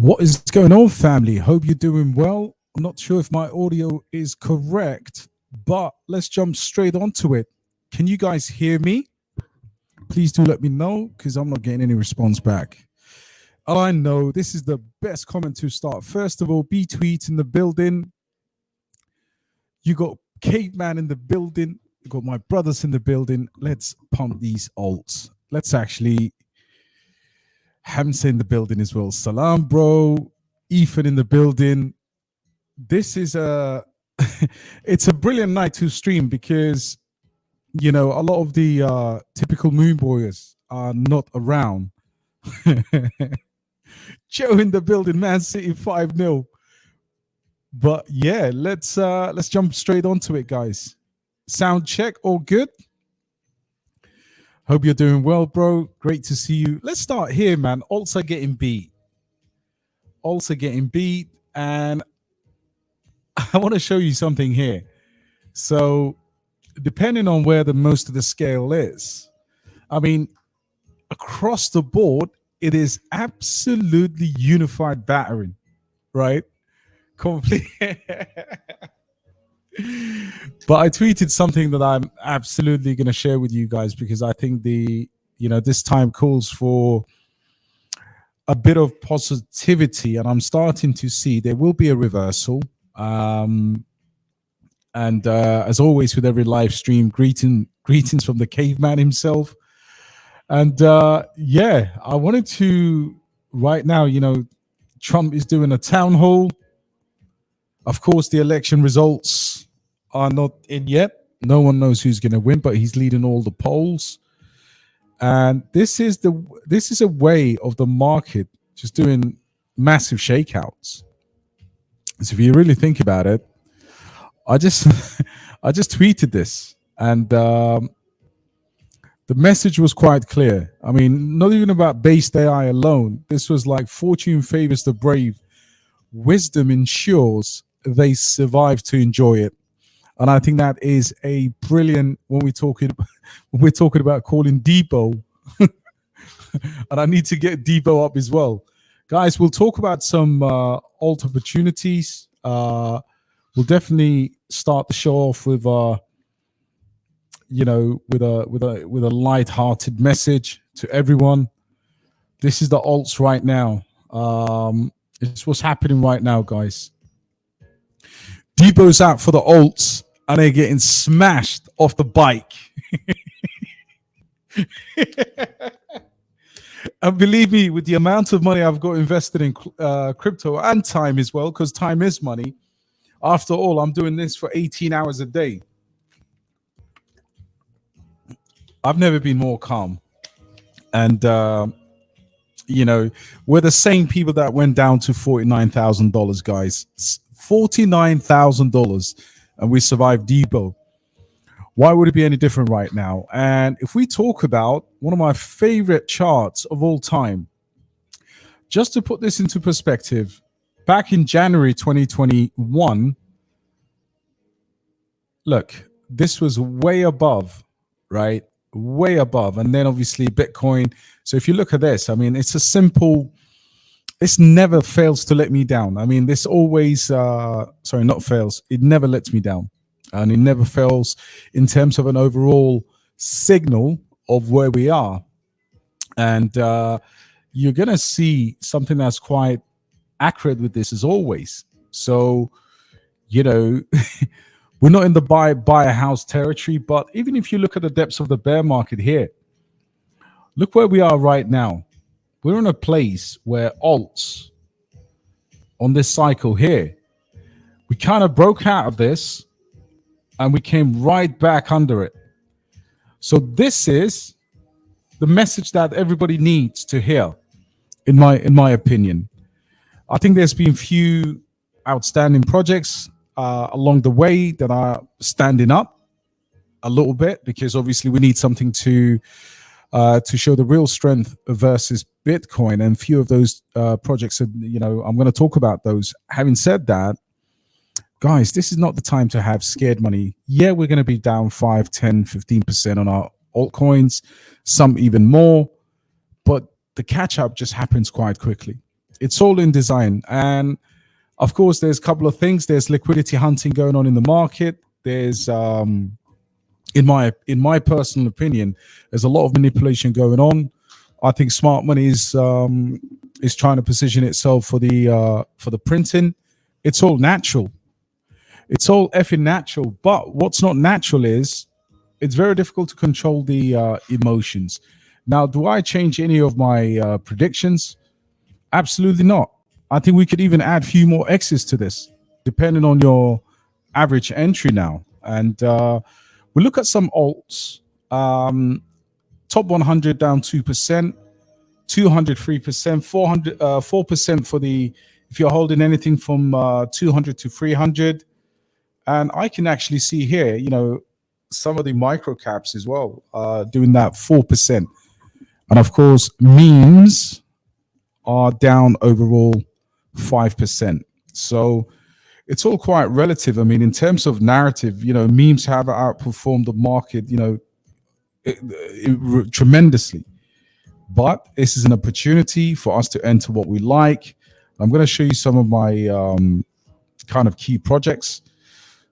What is going on, family? Hope you're doing well. I'm not sure if my audio is correct, but let's jump straight onto it. Can you guys hear me? Please do let me know because I'm not getting any response back. I know this is the best comment to start. First of all, B Tweet in the building. You got Caveman in the building. You got my brothers in the building. Let's pump these alts. Let's actually Hamza in the building as well. Salam, bro. Ethan in the building. This is a it's a brilliant night to stream because a lot of the typical moon boys are not around. Joe in the building, Man City 5-0. But yeah, let's jump straight onto it, guys. Sound check, all good? Hope you're doing well, bro. Great to see you. Let's start here, man. Alts are getting beat. And I want to show you something here. So, depending on where the most of the scale is, I mean, across the board, it is absolutely unified battering, right? Complete. But I tweeted something that I'm absolutely going to share with you guys because I think this time calls for a bit of positivity, and I'm starting to see there will be a reversal. And as always with every live stream, greetings from the caveman himself. And yeah, I wanted to right now, Trump is doing a town hall. Of course, the election results are not in yet. No one knows who's going to win, but he's leading all the polls. And this is a way of the market just doing massive shakeouts. So if you really think about it, I just tweeted this, and the message was quite clear. I mean, not even about BasedAI alone. This was like fortune favors the brave, wisdom ensures they survive to enjoy it. And I think that is a brilliant when we're talking about calling Depot. And I need to get Depot up as well. Guys, we'll talk about some alt opportunities. We'll definitely start the show off with with a light-hearted message to everyone. This is the alts right now. It's what's happening right now, guys. Depot's out for the alts, and they're getting smashed off the bike. And believe me, with the amount of money I've got invested in crypto and time as well, because time is money. After all, I'm doing this for 18 hours a day. I've never been more calm. And, we're the same people that went down to $49,000, guys. $49,000, and we survived Depot. Why would it be any different right now? And if we talk about one of my favorite charts of all time, just to put this into perspective, back in January 2021, look, this was way above, right? Way above. And then obviously Bitcoin. So if you look at this, I mean, it's a simple, this never fails to let me down. I mean, this always, sorry, not fails. It never lets me down. And it never fails in terms of an overall signal of where we are. And you're going to see something that's quite accurate with this as always. So, we're not in the buy a house territory, but even if you look at the depths of the bear market here, look where we are right now. We're in a place where alts on this cycle here, we kind of broke out of this and we came right back under it. So this is the message that everybody needs to hear, in my opinion. I think there's been few outstanding projects along the way that are standing up a little bit, because obviously we need something to show the real strength versus Bitcoin, and few of those projects are, I'm going to talk about those. Having said that, guys, this is not the time to have scared money. Yeah, we're going to be down 5, 10, 15% on our altcoins, some even more, but the catch up just happens quite quickly. It's all in design. And of course, there's a couple of things. There's liquidity hunting going on in the market. There's in my personal opinion, there's a lot of manipulation going on. I think smart money is trying to position itself for the printing. It's all natural. It's all effing natural. But what's not natural is it's very difficult to control the emotions. Now, do I change any of my predictions? Absolutely not. I think we could even add a few more X's to this, depending on your average entry now. And we look at some alts. Top 100 down 2%, 200 3%, 400 4% for the if you're holding anything from 200 to 300. And I can actually see here, some of the micro caps as well doing that 4%. And of course, memes are down overall 5%. So it's all quite relative. I mean, in terms of narrative, memes have outperformed the market, tremendously. But this is an opportunity for us to enter what we like. I'm going to show you some of my kind of key projects.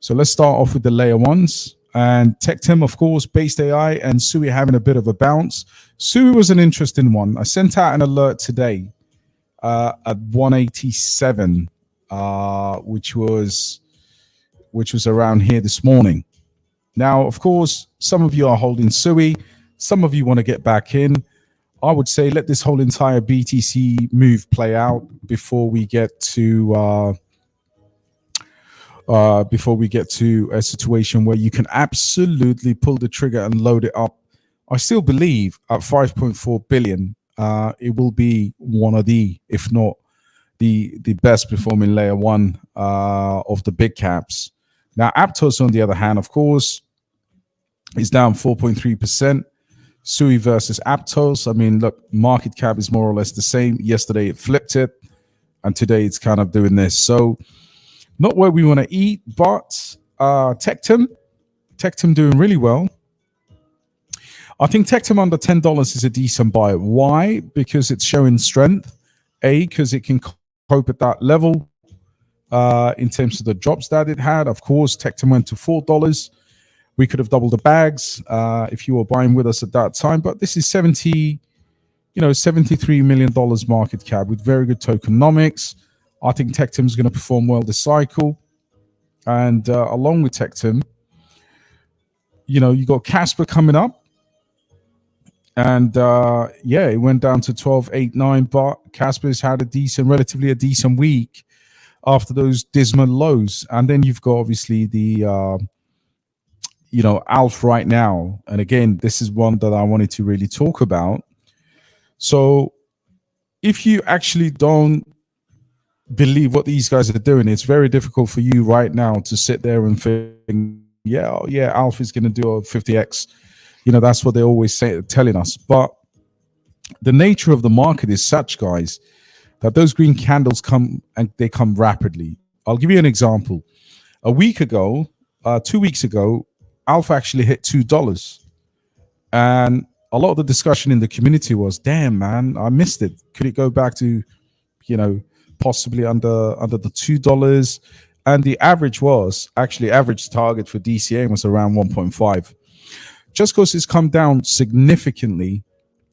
So let's start off with the layer ones. And TechTim, of course, BasedAI and Sui having a bit of a bounce. Sui was an interesting one. I sent out an alert today at 187, which was around here this morning. Now, of course, some of you are holding Sui. Some of you want to get back in. I would say let this whole entire BTC move play out before we get to a situation where you can absolutely pull the trigger and load it up. I still believe at 5.4 billion, it will be one of the, if not the best performing layer one of the big caps. Now, Aptos, on the other hand, of course, is down 4.3%. Sui versus Aptos. I mean, look, market cap is more or less the same. Yesterday it flipped it, and today it's kind of doing this. So not where we want to eat, but TechTim doing really well. I think TechTim under $10 is a decent buy. Why? Because it's showing strength. Because it can cope at that level in terms of the drops that it had. Of course, TechTim went to $4. We could have doubled the bags if you were buying with us at that time. But this is $73 million market cap with very good tokenomics. I think TechTim is going to perform well this cycle. And along with TechTim, you got Casper coming up. And it went down to 12.89, but Casper's had relatively a decent week after those dismal lows. And then you've got obviously the Alf right now. And again, this is one that I wanted to really talk about. So if you actually don't believe what these guys are doing, it's very difficult for you right now to sit there and think, Alf is going to do a 50x. That's what they always telling us. But the nature of the market is such, guys, that those green candles come and they come rapidly. I'll give you an example. A week ago, 2 weeks ago, Alpha actually hit $2. And a lot of the discussion in the community was, damn, man, I missed it. Could it go back to, possibly under the $2? And the average target for DCA was around 1.5. Just because it's come down significantly,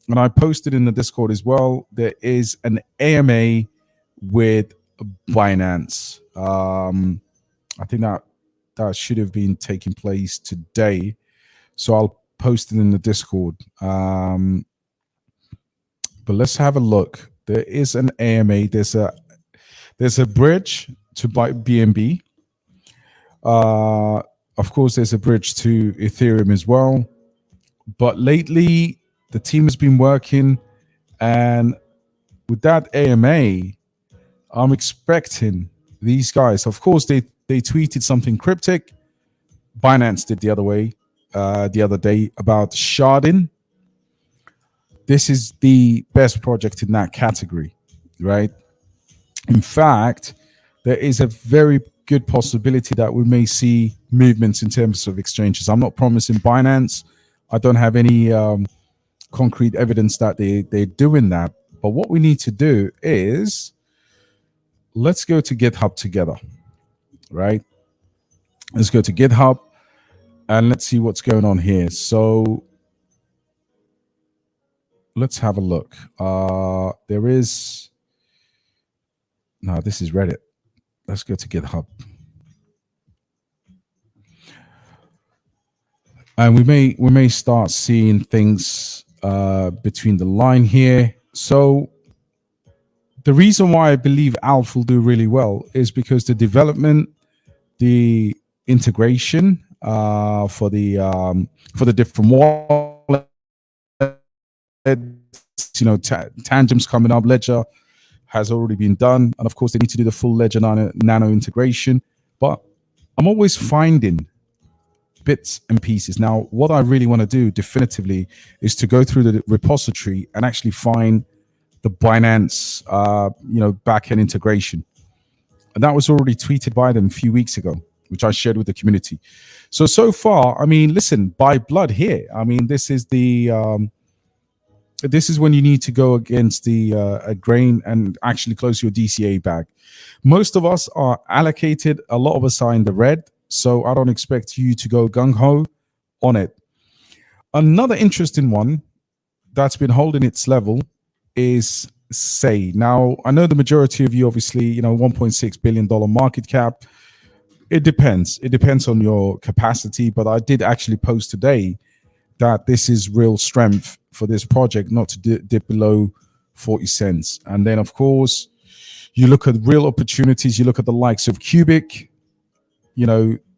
and I posted in the Discord as well, there is an AMA with Binance. I think that should have been taking place today. So I'll post it in the Discord. But let's have a look. There is an AMA. There's a bridge to buy BNB. Of course, there's a bridge to Ethereum as well. But lately, the team has been working. And with that AMA, I'm expecting these guys. Of course, they tweeted something cryptic. Binance did the other day about sharding. This is the best project in that category, right? In fact, there is a very good possibility that we may see movements in terms of exchanges. I'm not promising Binance. I don't have any concrete evidence that they're doing that. But what we need to do is let's go to GitHub together, right? Let's go to GitHub and let's see what's going on here. So let's have a look. There is, no, this is Reddit. Let's go to GitHub. And we may start seeing things between the line here. So the reason why I believe Alf will do really well is because the development, the integration for the different wallets, Tangent's coming up, Ledger has already been done, and of course they need to do the full Ledger Nano integration. But I'm always finding bits and pieces. Now, what I really want to do definitively is to go through the repository and actually find the Binance, backend integration. And that was already tweeted by them a few weeks ago, which I shared with the community. So far, I mean, listen, by blood here. I mean, this is when you need to go against a grain and actually close your DCA bag. Most of us are allocated. A lot of us are in the red. So I don't expect you to go gung-ho on it. Another interesting one that's been holding its level is Say. Now, I know the majority of you, obviously, $1.6 billion market cap. It depends. It depends on your capacity. But I did actually post today that this is real strength for this project not to dip below 40 cents. And then, of course, you look at real opportunities. You look at the likes of Cubic.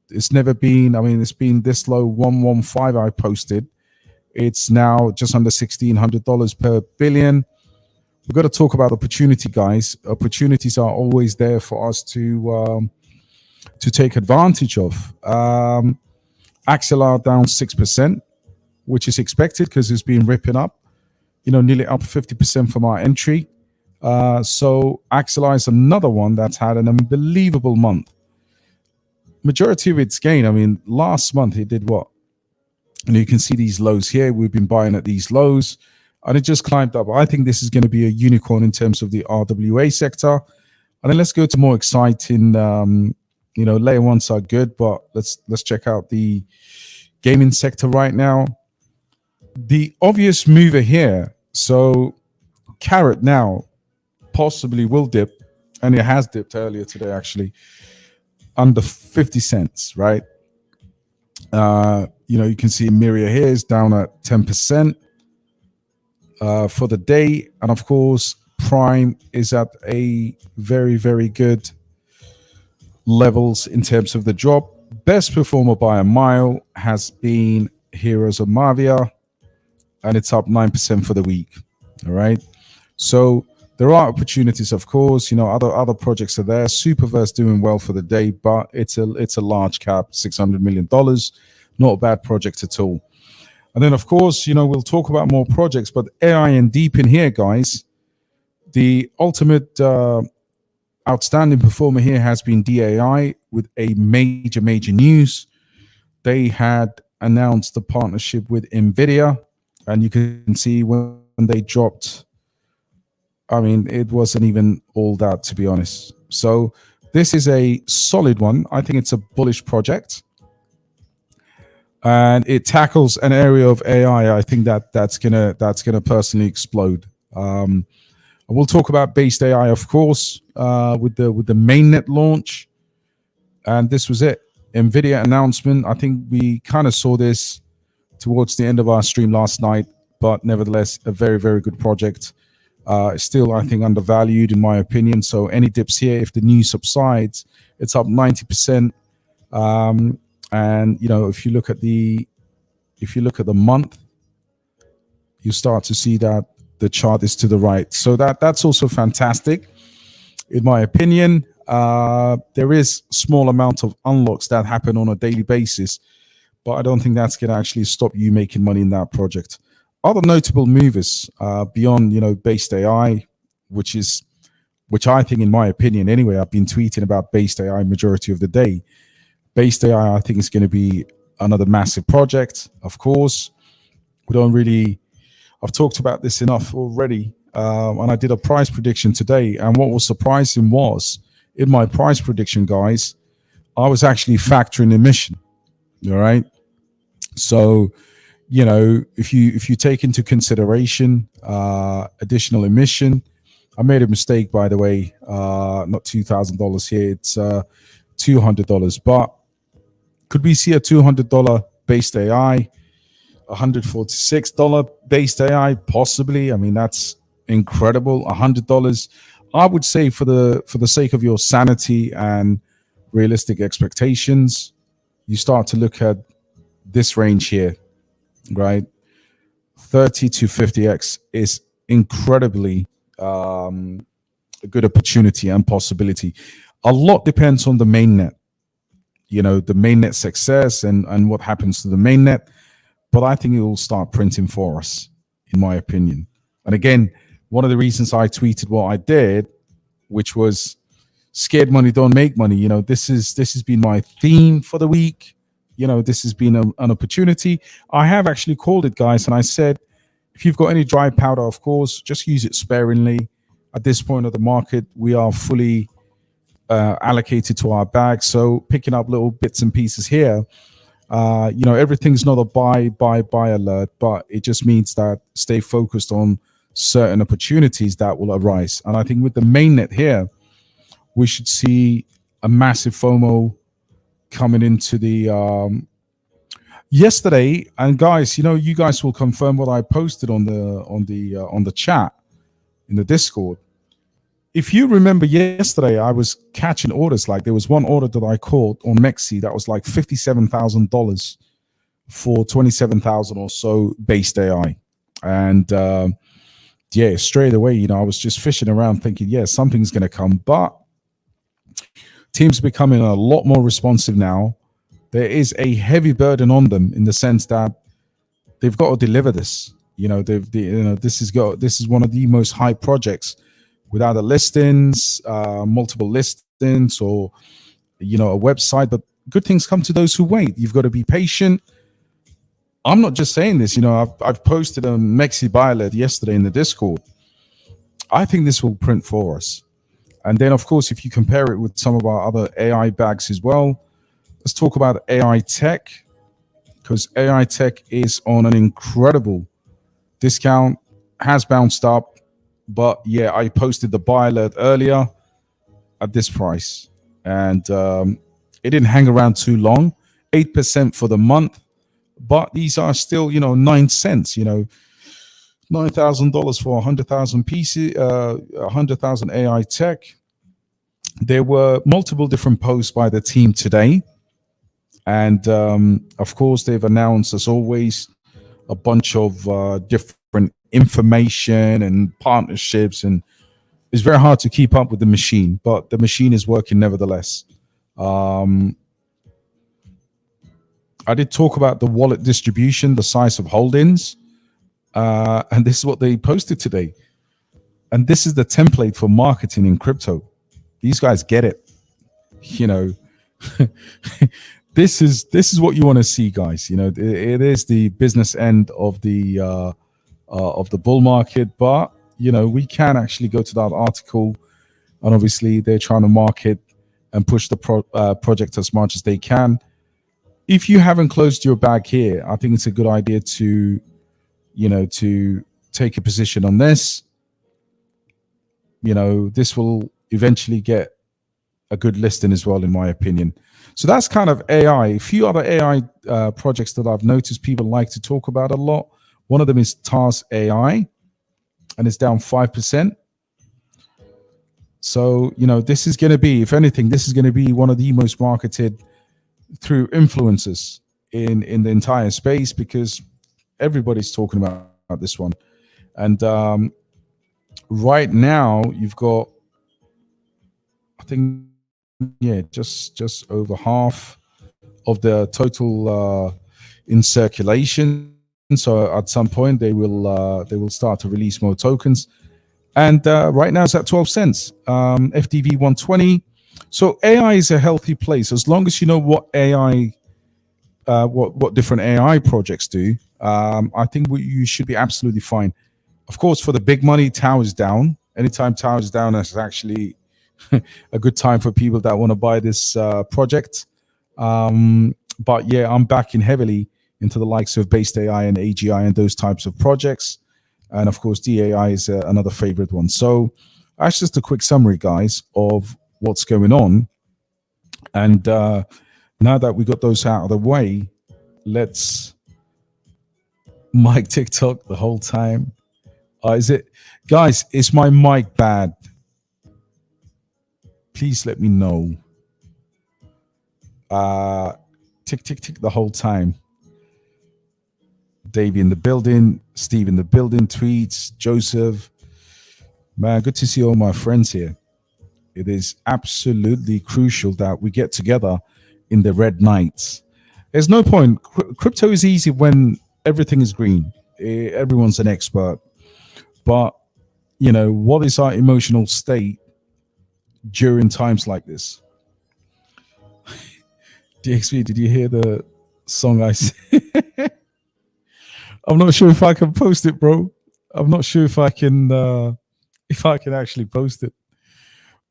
It's never been, it's been this low, 115 I posted. It's now just under $1,600 per billion. We've got to talk about opportunity, guys. Opportunities are always there for us to take advantage of. Axelar down 6%, which is expected because it's been ripping up, nearly up 50% from our entry. So Axelar is another one that's had an unbelievable month. Majority of its gain, last month it did what? And you can see these lows here. We've been buying at these lows and it just climbed up. I think this is going to be a unicorn in terms of the RWA sector. And then let's go to more exciting, layer ones are good, but let's check out the gaming sector right now. The obvious mover here. So Carrot now possibly will dip, and it has dipped earlier today, actually, under 50 cents, right? You can see Mavia here is down at 10% for the day. And of course, Prime is at a very, very good levels in terms of the drop. Best performer by a mile has been Heroes of Mavia, and it's up 9% for the week. All right. So there are opportunities, of course. Other projects are there. Superverse doing well for the day, but it's a large cap, $600 million. Not a bad project at all. And then, of course, we'll talk about more projects, but AI and deep in here, guys. The ultimate outstanding performer here has been DAI with a major news. They had announced the partnership with NVIDIA, and you can see when they dropped, it wasn't even all that, to be honest. So this is a solid one. I think it's a bullish project, and it tackles an area of AI. I think that's gonna personally explode. We'll talk about BasedAI, of course, with the mainnet launch, and this was it. NVIDIA announcement. I think we kind of saw this towards the end of our stream last night, but nevertheless, a very, very good project. Still, I think, undervalued in my opinion. So any dips here, if the news subsides, it's up 90%. And if you look at the month, you start to see that the chart is to the right. So that's also fantastic, in my opinion. There is small amount of unlocks that happen on a daily basis, but I don't think that's going to actually stop you making money in that project. Other notable movers beyond, BasedAI, which I think, in my opinion, anyway, I've been tweeting about BasedAI majority of the day. BasedAI, I think, is going to be another massive project. Of course, I've talked about this enough already, and I did a price prediction today. And what was surprising was in my price prediction, guys, I was actually factoring emission. All right. So, if you take into consideration additional emission, I made a mistake, by the way. Not $2,000 here; it's $200. But could we see a $200 based AI, $146 based AI? Possibly. I mean, that's incredible. $100. I would say, for the sake of your sanity and realistic expectations, you start to look at this range here, right? 30 to 50x is incredibly a good opportunity and possibility. A lot depends on the mainnet, the mainnet success and what happens to the mainnet. But I think it will start printing for us, in my opinion. And again, one of the reasons I tweeted what I did, which was scared money don't make money. This has been my theme for the week. This has been an opportunity. I have actually called it, guys, and I said, if you've got any dry powder, of course, just use it sparingly. At this point of the market, we are fully allocated to our bag. So picking up little bits and pieces here, everything's not a buy alert, but it just means that stay focused on certain opportunities that will arise. And I think with the mainnet here, we should see a massive FOMO coming into the yesterday. And guys, you guys will confirm what I posted on the chat in the Discord. If you remember yesterday, I was catching orders. Like, there was one order that I caught on Mexi that was like $57,000 for 27,000 or so based AI. And straight away, I was just fishing around thinking, something's going to come. But teams becoming a lot more responsive now. There is a heavy burden on them in the sense that they've got to deliver this. This is one of the most high projects without the listings, multiple listings, or a website. But good things come to those who wait. You've got to be patient. I'm not just saying this. I've posted a Mexi buy alert yesterday in the Discord. I think this will print for us. And then, of course, if you compare it with some of our other AI bags as well, let's talk about AITech, because AITech is on an incredible discount, has bounced up. But I posted the buy alert earlier at this price, and it didn't hang around too long. 8% for the month, but these are still 9 cents. $9,000 for 100,000 pieces, 100,000 AITech. There were multiple different posts by the team today, and of course they've announced, as always, a bunch of different information and partnerships, and it's very hard to keep up with the machine, but the machine is working nevertheless. I did talk about the wallet distribution, the size of holdings, and this is what they posted today. And this is the template for marketing in crypto. These guys get it. This is what you want to see, guys. It is the business end of the bull market, but we can actually go to that article, and obviously they're trying to market and push the project as much as they can. If you haven't closed your bag here, I think it's a good idea to take a position on this. This will eventually get a good listing as well, in my opinion. So that's kind of AI. A few other AI projects that I've noticed people like to talk about a lot. One of them is Task AI, and it's down 5%. So, this is going to be, if anything, this is going to be one of the most marketed through influencers in the entire space, because everybody's talking about this one. And right now you've got, I think, just over half of the total in circulation. So at some point they will start to release more tokens, and right now it's at 12 cents. FDV 120. So AI is a healthy place as long as you know what AI, what different AI projects do. I think you should be absolutely fine. Of course, for the big money, Tau is down. Anytime Tau is down, that's actually a good time for people that want to buy this project. But yeah, I'm backing heavily into the likes of BasedAI and AGI and those types of projects. And of course, DAI is another favorite one. So that's just a quick summary, guys, of what's going on. And now that we got those out of the way, let's mic TikTok the whole time. Is it, guys? Is my mic bad? Please let me know. Tick, tick, tick the whole time. Davey in the building, Steve in the building, tweets, Joseph. Man, good to see all my friends here. It is absolutely crucial that we get together in the red nights. There's no point. Crypto is easy when everything is green. Everyone's an expert. But, you know, what is our emotional state during times like this? DXV, did you hear the song I said? I'm not sure if I can post it, bro. I'm not sure if I can actually post it.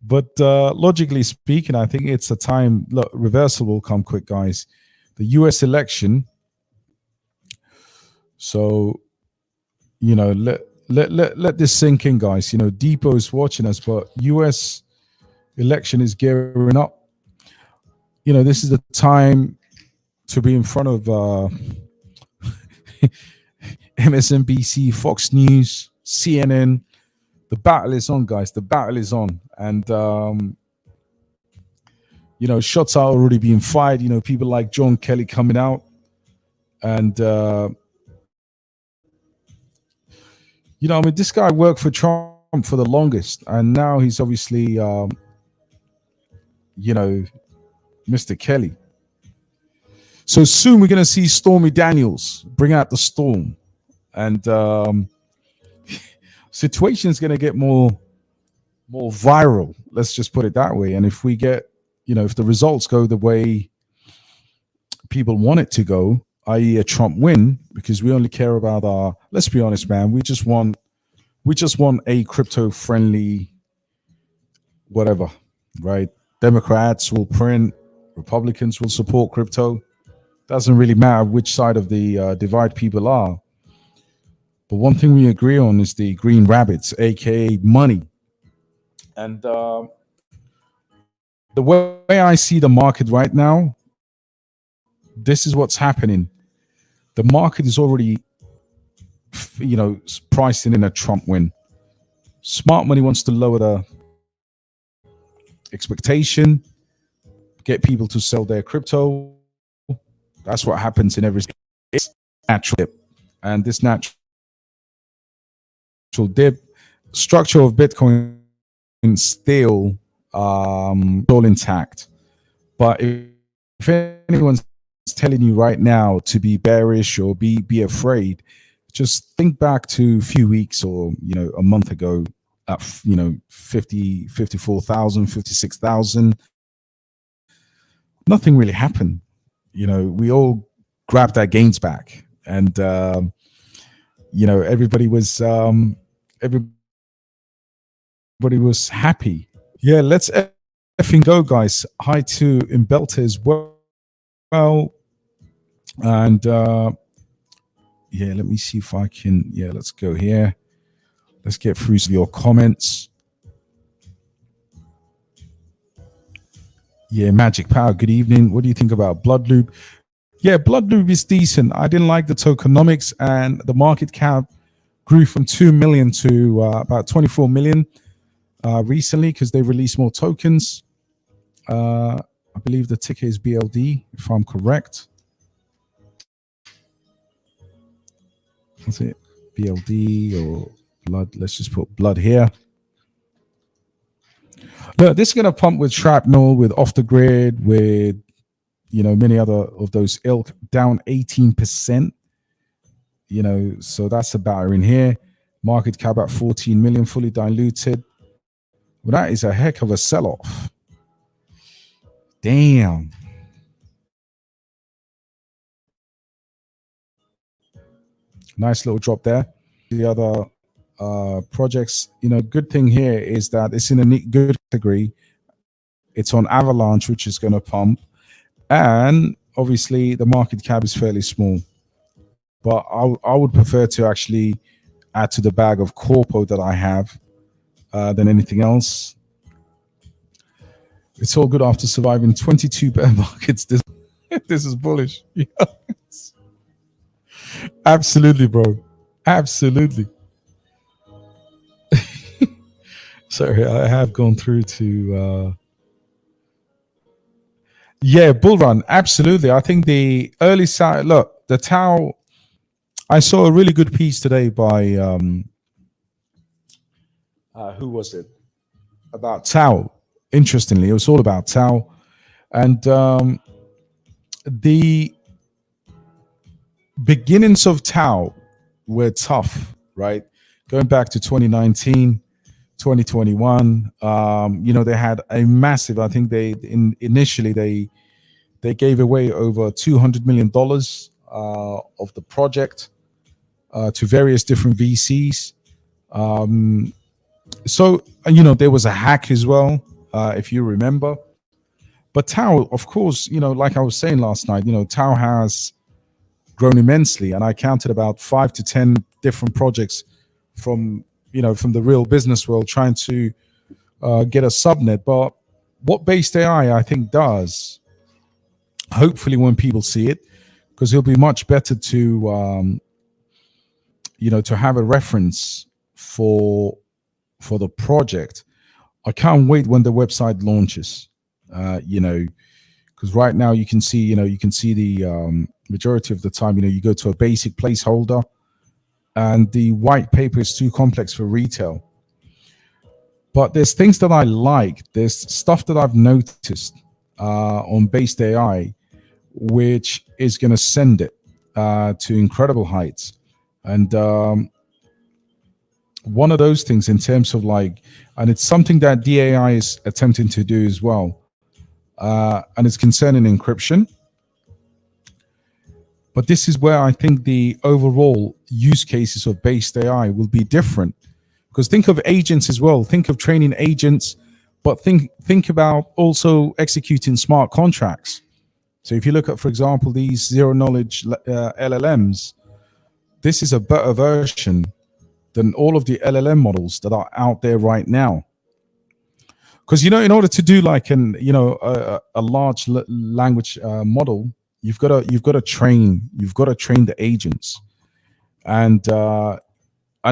But logically speaking, I think it's a time. Look, reversal will come quick, guys. The U.S. election. So, you know, let this sink in, guys. You know, Depot's watching us, but U.S. election is gearing up. You know, this is the time to be in front of MSNBC, Fox News, CNN. The battle is on, guys. The battle is on. And, you know, shots are already being fired. You know, people like John Kelly coming out. And, you know, I mean, this guy worked for Trump for the longest. And now he's obviously, you know, Mr. Kelly. So soon we're going to see Stormy Daniels bring out the storm. And situation is going to get more viral. Let's just put it that way. And if we get, you know, if the results go the way people want it to go, i.e. a Trump win, because we only care about our, let's be honest, man, we just want a crypto friendly whatever, right? Democrats will print, Republicans will support crypto. Doesn't really matter which side of the divide people are. But one thing we agree on is the green rabbits, aka money. And the way I see the market right now, this is what's happening. The market is already, you know, pricing in a Trump win. Smart money wants to lower the expectation, get people to sell their crypto. That's what happens in every. It's natural dip, and this natural dip structure of Bitcoin still all intact. But if anyone's telling you right now to be bearish or be afraid, just think back to a few weeks or, you know, a month ago at, you know, 50, 54,000, 56,000. Nothing really happened. You know, we all grabbed our gains back, and you know, everybody was happy. Yeah, let's effing go, guys. Hi to Imbelta as well. And yeah, let me see if I can. Yeah, let's go here. Let's get through your comments. Yeah, Magic Power, good evening. What do you think about Bloodloop? Yeah, Bloodloop is decent. I didn't like the tokenomics, and the market cap grew from 2 million to about 24 million recently because they released more tokens. I believe the ticker is BLD, if I'm correct. That's it, BLD or blood. Let's just put blood here. Look, this is going to pump with shrapnel, with off the grid, with, you know, many other of those ilk, down 18%. You know, so that's about in here. Market cap at 14 million, fully diluted. Well, that is a heck of a sell-off. Damn. Nice little drop there. The other projects. Good thing here is that it's in a good category. It's on Avalanche, which is going to pump, and obviously the market cap is fairly small. But I would prefer to actually add to the bag of corpo that I have than anything else. It's all good after surviving 22 bear markets. This is bullish. Yes. Absolutely, bro. Absolutely. Sorry, I have gone through to. Yeah, bull run. Absolutely. I think the early side. Look, the Tau. I saw a really good piece today by who was it? About Tau. Interestingly, it was all about Tau, and the beginnings of Tau were tough, right? Going back to 2019, 2021, they had a massive. I think initially they gave away over $200 million of the project to various different VCs. So there was a hack as well, if you remember. But Tau, of course, like I was saying last night, Tau has grown immensely, and I counted about 5 to 10 different projects from the real business world trying to get a subnet. But what BasedAI I think does, hopefully when people see it, because it'll be much better to to have a reference for the project. I can't wait when the website launches. Because right now you can see the majority of the time, you go to a basic placeholder, and the white paper is too complex for retail. But there's things that I like. There's stuff that I've noticed on BasedAI, which is going to send it to incredible heights. And one of those things in terms of and it's something that DAI is attempting to do as well. And it's concerning encryption. But this is where I think the overall use cases of BasedAI will be different. Because think of agents as well. Think of training agents, but think about also executing smart contracts. So if you look at, for example, these zero knowledge LLMs, this is a better version than all of the LLM models that are out there right now. Because in order to do a large language model, you've got to train the agents, and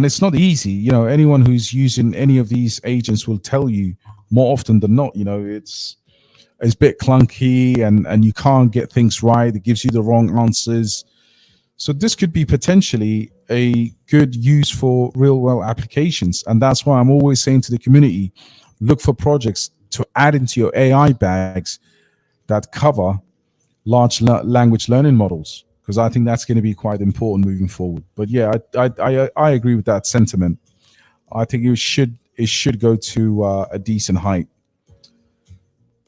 it's not easy. Anyone who's using any of these agents will tell you more often than not, it's a bit clunky, and you can't get things right. It gives you the wrong answers. So this could be potentially a good use for real world applications, and that's why I'm always saying to the community, look for projects to add into your AI bags that cover large language learning models, because I think that's going to be quite important moving forward. But yeah, I agree with that sentiment. I think it should go to a decent height.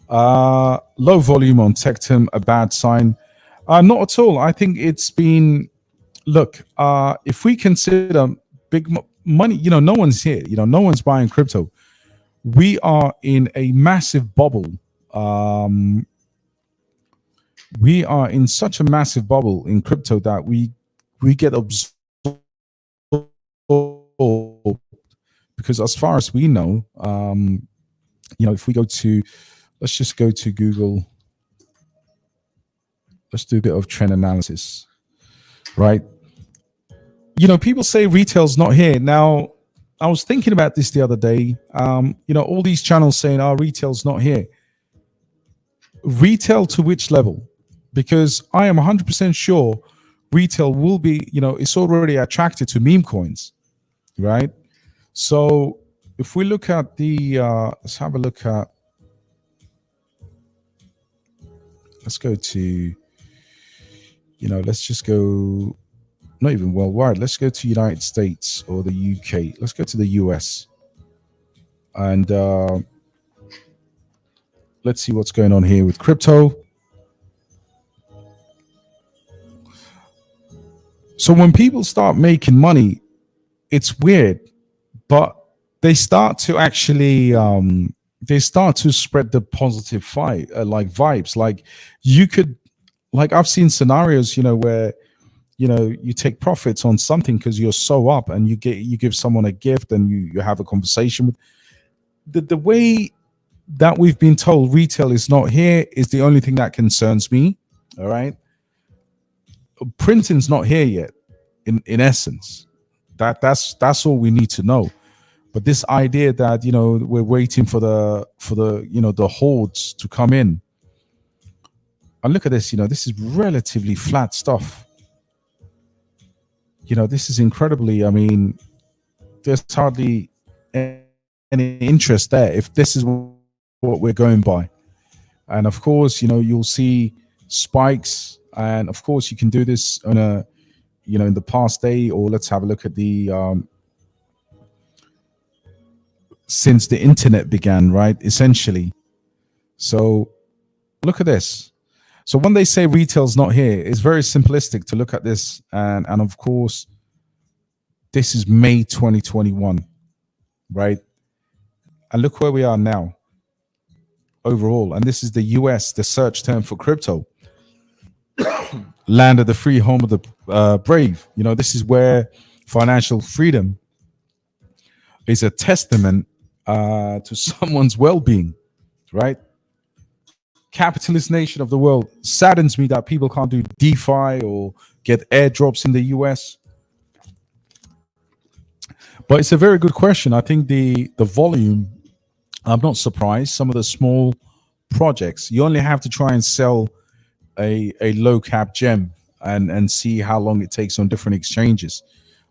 Low volume on Tectum, a bad sign? Not at all. I think it's been. Look, if we consider big money, no one's here. No one's buying crypto. We are in a massive bubble. We are in such a massive bubble in crypto that we get absorbed, because as far as we know, if we go to, let's just go to Google. Let's do a bit of trend analysis, right? People say retail's not here. Now, I was thinking about this the other day. All these channels saying, retail's not here. Retail to which level? Because I am 100% sure retail will be, it's already attracted to meme coins, right? So if we look at let's have a look at, let's go to, let's just go, not even worldwide. Let's go to United States or the UK. Let's go to the US. And let's see what's going on here with crypto. So when people start making money, it's weird. but they start to actually they start to spread the positive fight like vibes. Like you could, like I've seen scenarios, where you take profits on something because you're so up, and you give someone a gift, and you have a conversation with the way that we've been told retail is not here is the only thing that concerns me. All right, printing's not here yet. In essence, that's all we need to know. But this idea that we're waiting for the hordes to come in, and look at this, this is relatively flat stuff. This is incredibly, I mean, there's hardly any interest there if this is what we're going by. And of course, you'll see spikes, and of course you can do this on a in the past day, or let's have a look at the since the internet began, right, essentially. So look at this. So when they say retail's not here, it's very simplistic to look at this, and of course this is May 2021, right? And look where we are now overall. And this is the US, the search term for crypto. Land of the free, home of the brave. This is where financial freedom is a testament to someone's well-being, right? Capitalist nation of the world. Saddens me that people can't do DeFi or get airdrops in the US. But it's a very good question. I think the volume, I'm not surprised. Some of the small projects, you only have to try and sell a low cap gem and see how long it takes on different exchanges.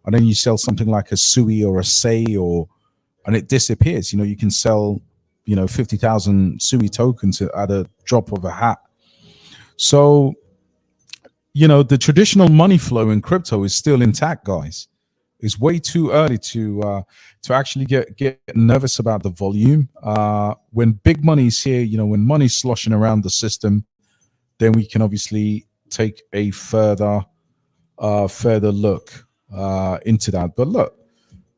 And then you sell something like a SUI or a SAY, and it disappears. You can sell 50,000 SUI tokens at a drop of a hat. So the traditional money flow in crypto is still intact, guys. It's way too early to actually get nervous about the volume. When big money is here, when money's sloshing around the system, then we can obviously take a further look into that. But look,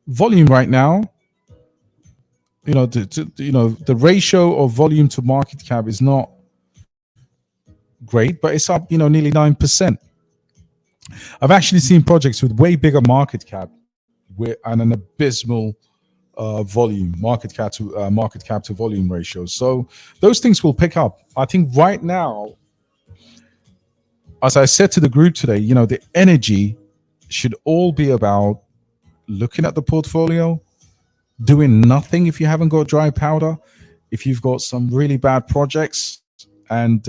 volume right now, the ratio of volume to market cap is not great, but it's up, nearly 9%. I've actually seen projects with way bigger market cap and an abysmal volume, market cap to volume ratio. So those things will pick up. I think right now, as I said to the group today, the energy should all be about looking at the portfolio, doing nothing if you haven't got dry powder. If you've got some really bad projects and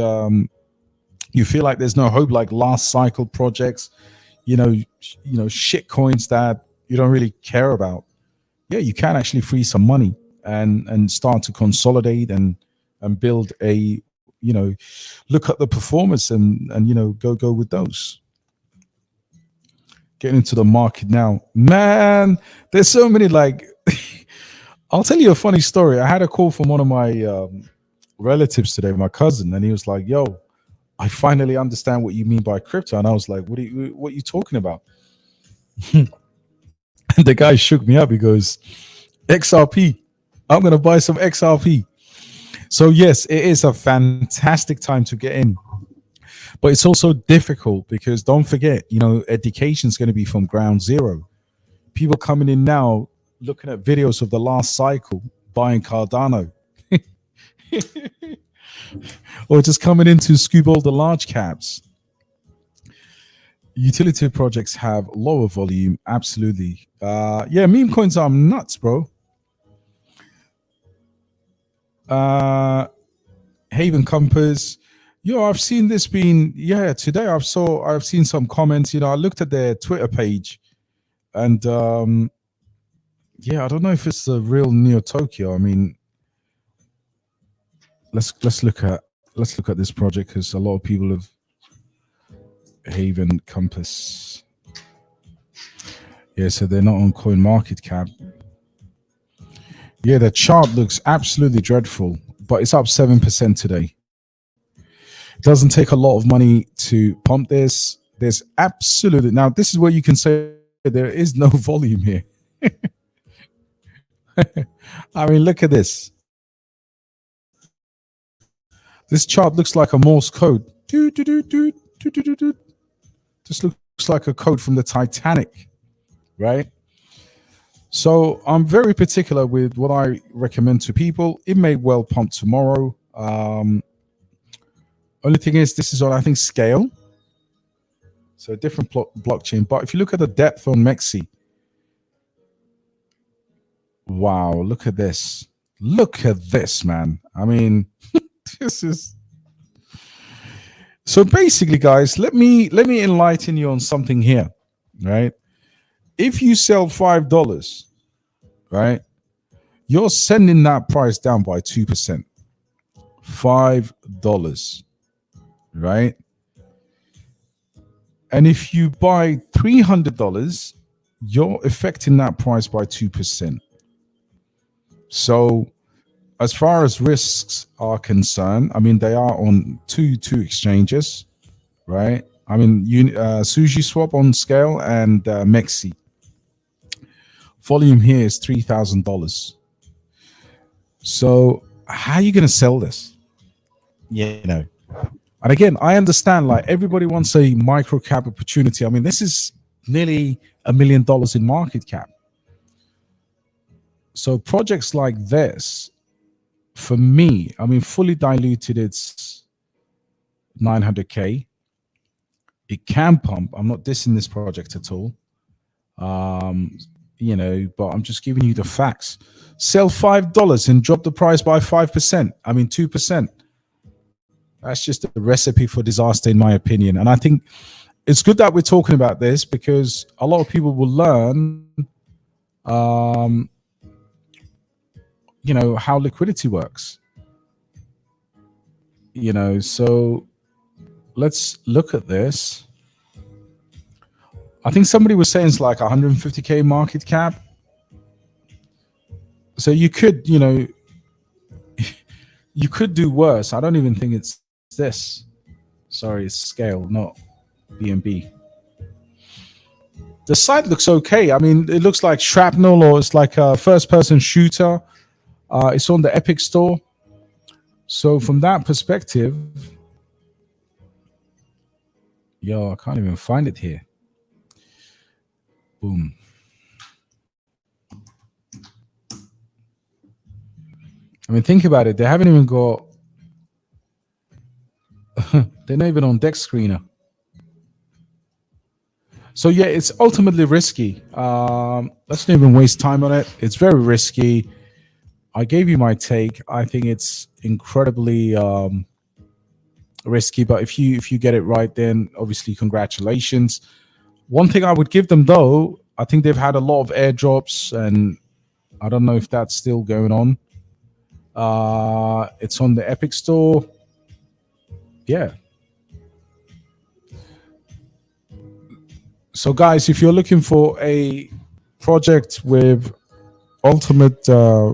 you feel like there's no hope, like last cycle projects, shit coins that you don't really care about, you can actually free some money and start to consolidate and build a, look at the performance and go with those. Getting into the market now, man. There's so many, like I'll tell you a funny story. I had a call from one of my relatives today, my cousin, and he was like, "Yo, I finally understand what you mean by crypto." And I was like, "What are you talking about?" And the guy shook me up. He goes, "XRP. I'm gonna buy some XRP." So yes, it is a fantastic time to get in, but it's also difficult because don't forget, education is going to be from ground zero. People coming in now, looking at videos of the last cycle, buying Cardano, or just coming in to scoop all the large caps. Utility projects have lower volume, absolutely. Meme coins are nuts, bro. Haven Compass. I've seen this being, today I've seen some comments. I looked at their Twitter page, and I don't know if it's the real Neo Tokyo. I mean, let's look at this project because a lot of people have Haven Compass. So they're not on Coin Market Cap. The chart looks absolutely dreadful, but it's up 7% today. It doesn't take a lot of money to pump this. There's absolutely, now this is where you can say there is no volume here. I mean, look at this. This chart looks like a Morse code. Do, do, do, do, do, do, do, do. This looks like a code from the Titanic, right? So I'm very particular with what I recommend to people. It may well pump tomorrow. Only thing is, this is on, I think, scale. So a different blockchain. But if you look at the depth on Mexi, wow, look at this. Look at this, man. I mean, this is... So basically, guys, let me enlighten you on something here, right? If you sell $5, right, you're sending that price down by 2%. $5, right? And if you buy $300, you're affecting that price by 2%. So as far as risks are concerned, I mean, they are on two exchanges, right? I mean, Sushi Swap on scale and Mexi. Volume here is $3,000. So how are you going to sell this? You know, and again, I understand, like, everybody wants a micro cap opportunity. I mean, this is nearly $1 million in market cap. So projects like this, for me, I mean, fully diluted, it's 900K. It can pump. I'm not dissing this project at all. You know, but I'm just giving you the facts. Sell $5 and drop the price by 5%. I mean, 2%. That's just a recipe for disaster, in my opinion. And I think it's good that we're talking about this, because a lot of people will learn, you know, how liquidity works. You know, so let's look at this. I think somebody was saying it's like 150K market cap. So you could, you know, you could do worse. I don't even think it's this. Sorry, it's scale, not BNB. The site looks okay. I mean, it looks like shrapnel, or it's like a first-person shooter. It's on the Epic Store. So from that perspective, yo, I can't even find it here. Boom. I mean, think about it. They haven't even got... they're not even on Dex Screener. So yeah, it's ultimately risky. Let's not even waste time on it. It's very risky. I gave you my take. I think it's incredibly risky, but if you get it right, then obviously congratulations. One thing I would give them, though, I think they've had a lot of airdrops, and I don't know if that's still going on. It's on the Epic Store. Yeah. So guys, if you're looking for a project with ultimate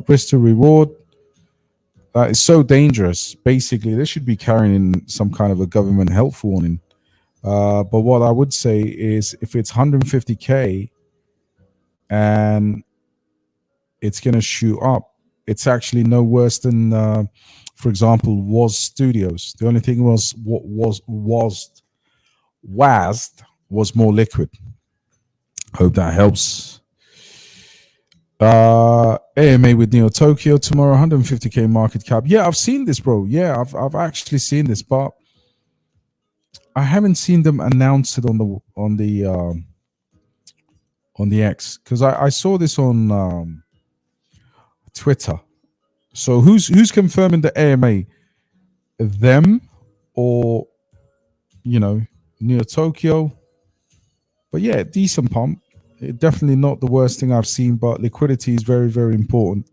risk to reward, that is so dangerous, basically they should be carrying some kind of a government health warning. But what I would say is, if it's 150K and it's going to shoot up, it's actually no worse than, for example, WAS Studios. The only thing was was more liquid. Hope that helps. AMA with Neo Tokyo tomorrow, 150K market cap. Yeah, I've seen this, bro. Yeah, I've actually seen this, but I haven't seen them announce it on the X, because I saw this on Twitter. So who's confirming the AMA? Them or, you know, Neo Tokyo? But yeah, decent pump. Definitely not the worst thing I've seen, but liquidity is very, very important.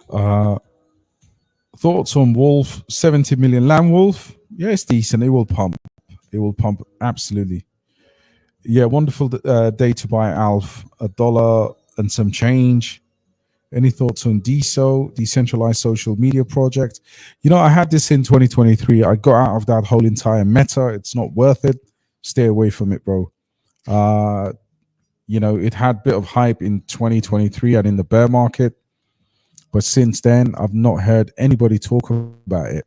Thoughts on Wolf, 70 million Land Wolf? Yeah, it's decent. It will pump. It will pump, absolutely. Yeah, wonderful day to buy Alf. $1 and some change. Any thoughts on DSO, decentralized social media project? You know, I had this in 2023. I got out of that whole entire meta. It's not worth it. Stay away from it, bro. it had a bit of hype in 2023 and in the bear market, but since then I've not heard anybody talk about it.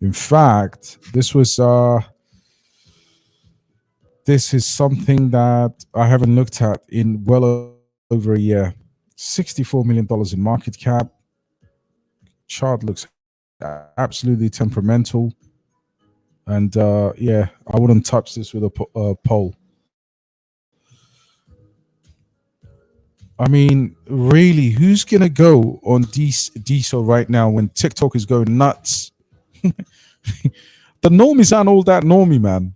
In fact, this is something that I haven't looked at in well over a year. $64 million in market cap. Chart looks absolutely temperamental. And yeah, I wouldn't touch this with a pole. I mean, really, who's going to go on diesel right now when TikTok is going nuts? The normies aren't all that normy, man.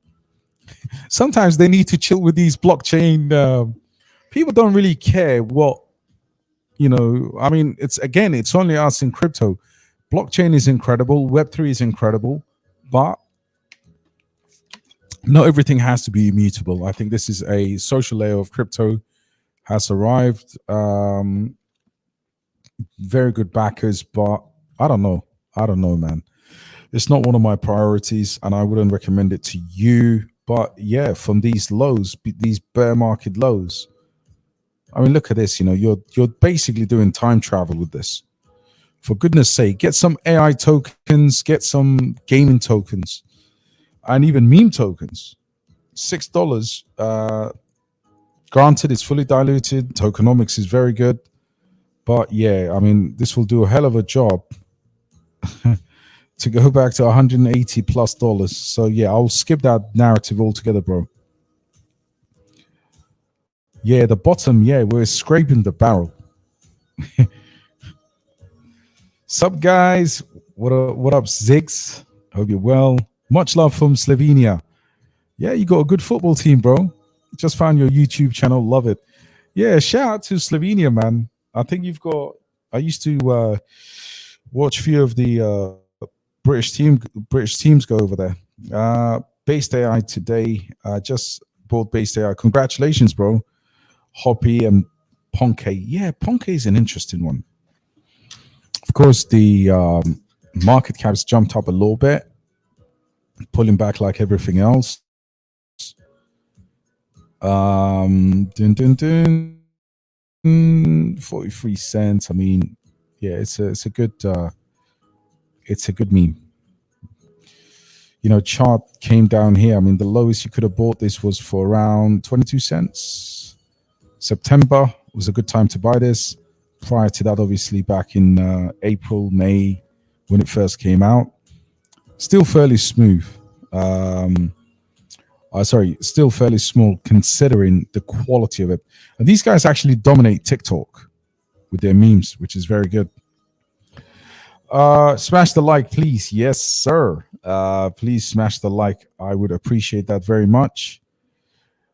Sometimes they need to chill with these blockchain. People don't really care what, I mean, it's only us in crypto. Blockchain is incredible. Web3 is incredible. But not everything has to be immutable. I think this is a social layer of crypto has arrived. Very good backers, but I don't know. Man. It's not one of my priorities, and I wouldn't recommend it to you. But yeah, from these lows, these bear market lows, I mean, look at this. You're basically doing time travel with this. For goodness sake, get some AI tokens, get some gaming tokens, and even meme tokens. $6. Granted, it's fully diluted. Tokenomics is very good. But yeah, I mean, this will do a hell of a job to go back to $180+. So yeah, I'll skip that narrative altogether, bro. Yeah, the bottom, yeah, we're scraping the barrel. Sup, guys? What up, Ziggs? Hope you're well. Much love from Slovenia. Yeah, you got a good football team, bro. Just found your YouTube channel. Love it. Yeah, shout out to Slovenia, man. I think I used to watch a few of the British teams go over there. BasedAI today. Just bought BasedAI. Congratulations, bro. Hoppy and Ponke. Yeah, Ponke is an interesting one. Of course, the market cap's jumped up a little bit, pulling back like everything else. Dun, dun, dun. 43 cents. I mean, yeah, it's a good meme. Chart came down here. I mean, the lowest you could have bought this was for around 22 cents. September was a good time to buy this. Prior to that, obviously, back in April, May, when it first came out. Still fairly smooth. Still fairly small considering the quality of it. And these guys actually dominate TikTok with their memes, which is very good. Smash the like, please. Yes, sir. Please smash the like. I would appreciate that very much.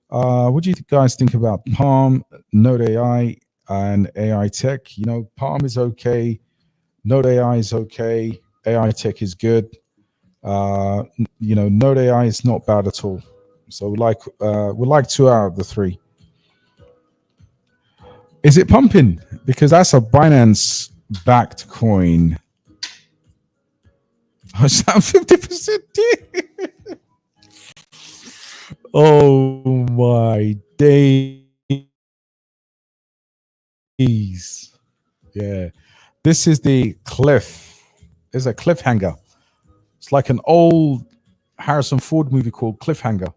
What do you guys think about Palm, Node AI, and AITech? Palm is okay. Node AI is okay. AITech is good. Node AI is not bad at all. So we like 2 out of the 3. Is it pumping? Because that's a Binance backed coin. I sound 50%. Oh my days. Yeah. This is the cliff. It's a cliffhanger. It's like an old Harrison Ford movie called Cliffhanger.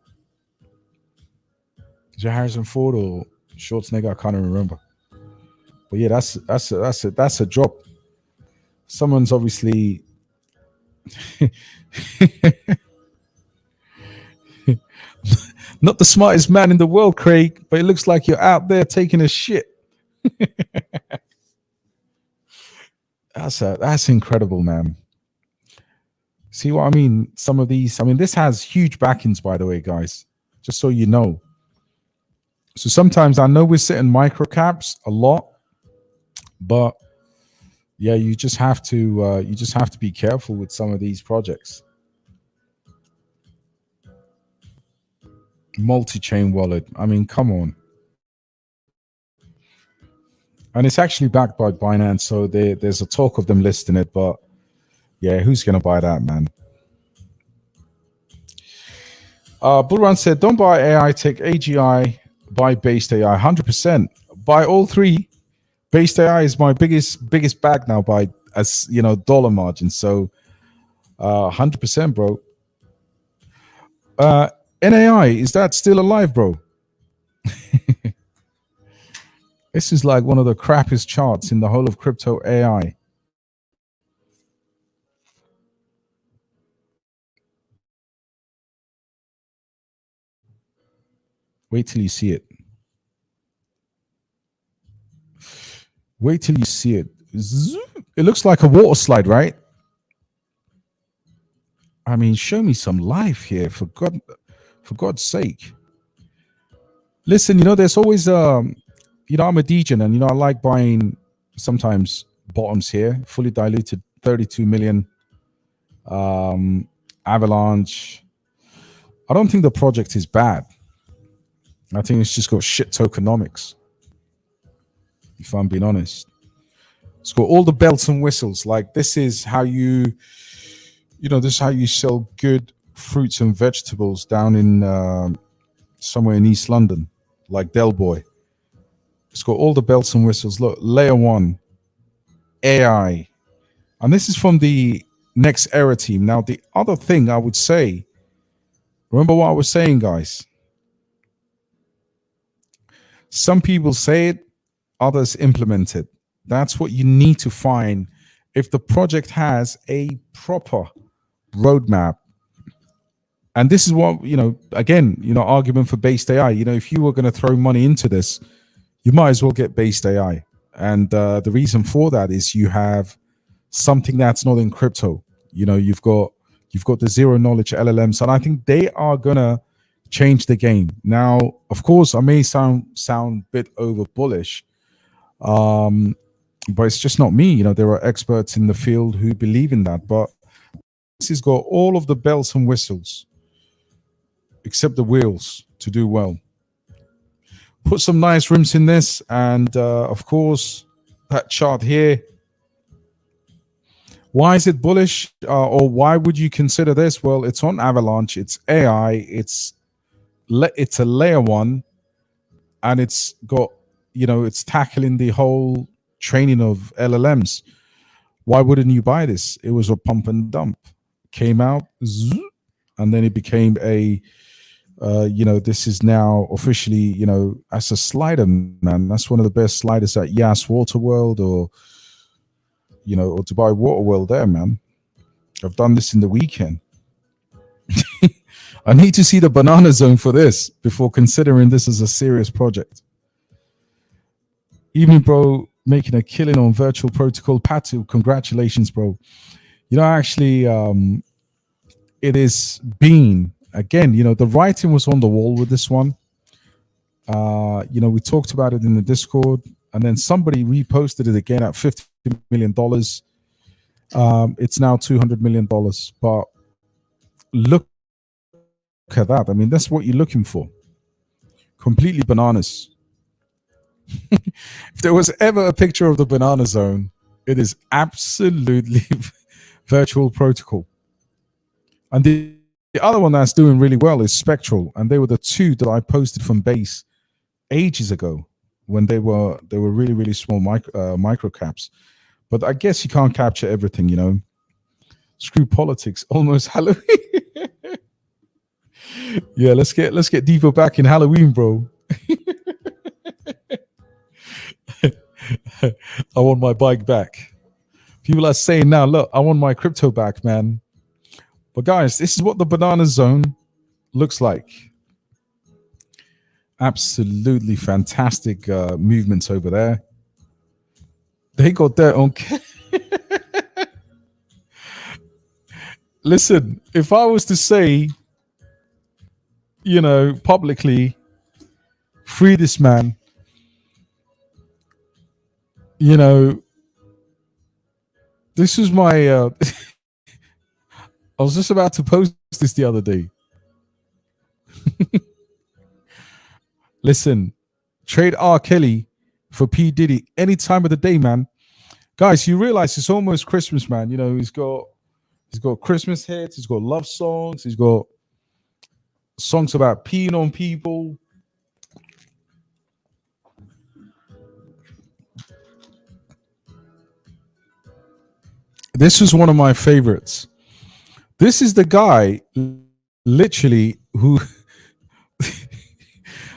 Is it Harrison Ford or Schwarzenegger? I can't even remember. But yeah, that's a drop. Someone's obviously not the smartest man in the world, Craig, but it looks like you're out there taking a shit. That's incredible, man. See what I mean? Some of these, this has huge backings, by the way, guys, just so you know. So sometimes I know we're sitting micro caps a lot, but yeah, you just have to be careful with some of these projects. Multi-chain wallet. I mean, come on. And it's actually backed by Binance, so there's a talk of them listing it, but yeah, who's gonna buy that, man? Bullrun said, don't buy AITech AGI, Buy BasedAI, 100%. Buy all three. BasedAI is my biggest bag now by, as you know, dollar margin. So 100%, bro. NAI, is that still alive, bro? This is like one of the crappiest charts in the whole of crypto AI. Wait till you see it. Wait till you see it. It looks like a water slide, right? I mean, show me some life here, for God's sake. Listen, you know, there's always you know, I'm a DJ, and you know, I like buying sometimes bottoms here, fully diluted 32 million Avalanche. I don't think the project is bad. I think it's just got shit tokenomics, if I'm being honest. It's got all the belts and whistles. Like, this is how you know, this is how you sell good fruits and vegetables down in somewhere in East London, like Del Boy. It's got all the belts and whistles. Look, layer 1, AI. And this is from the Next Era team. Now, the other thing I would say, remember what I was saying, guys? Some people say it, others implement it. That's what you need to find. If the project has a proper roadmap, and this is what, you know, again, you know, argument for BasedAI. You know, if you were going to throw money into this, you might as well get BasedAI. And the reason for that is you have something that's not in crypto. You know, you've got the zero knowledge LLMs, and I think they are gonna change the game. Now, of course, I may sound a bit over bullish, but it's just not me. You know, there are experts in the field who believe in that. But this has got all of the bells and whistles, except the wheels, to do well. Put some nice rims in this, and of course, that chart here. Why is it bullish, or why would you consider this? Well, it's on Avalanche, it's AI, it's a layer 1, and it's got, you know, it's tackling the whole training of LLMs. Why wouldn't you buy this? It was a pump and dump. Came out, and then it became a you know, this is now officially, you know, as a slider, man. That's one of the best sliders at Yas Waterworld, or, you know, or Dubai Waterworld there, man. I've done this in the weekend. I need to see the banana zone for this before considering this as a serious project. Evening, bro. Making a killing on virtual protocol. Patu, congratulations, bro. You know, actually, it is been, again, you know, the writing was on the wall with this one. You know, we talked about it in the Discord, and then somebody reposted it again at $50 million. It's now $200 million. But look at that. I mean, that's what you're looking for. Completely bananas. If there was ever a picture of the banana zone, it is absolutely virtual protocol. And the other one that's doing really well is Spectral, and they were the two that I posted from Base ages ago when they were really, really small micro caps. But I guess you can't capture everything, you know. Screw politics. Almost Halloween. Yeah, let's get deeper back in Halloween, bro. I want my bike back. People are saying now, look, I want my crypto back, man. But guys, this is what the banana zone looks like. Absolutely fantastic movements over there. They got their own. Listen, if I was to say, you know, publicly, free this man, you know, this was my. I was just about to post this the other day. Listen, trade R. Kelly for P. Diddy any time of the day, man. Guys, you realize it's almost Christmas, man. You know, he's got Christmas hits, he's got love songs, he's got songs about peeing on people. This was one of my favorites. This is the guy, literally, who.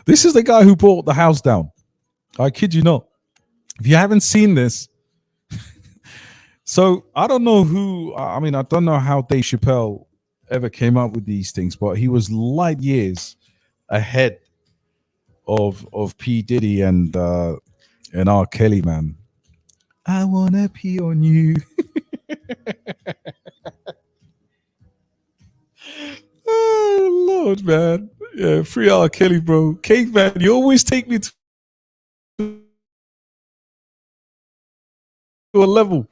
This is the guy who brought the house down. I kid you not. If you haven't seen this, so I don't know who. I mean, I don't know how Dave Chappelle ever came up with these things, but he was light years ahead of P Diddy and R Kelly, man. I wanna pee on you. Oh Lord, man. Yeah, free R Kelly, bro. Cake, man, you always take me to a level.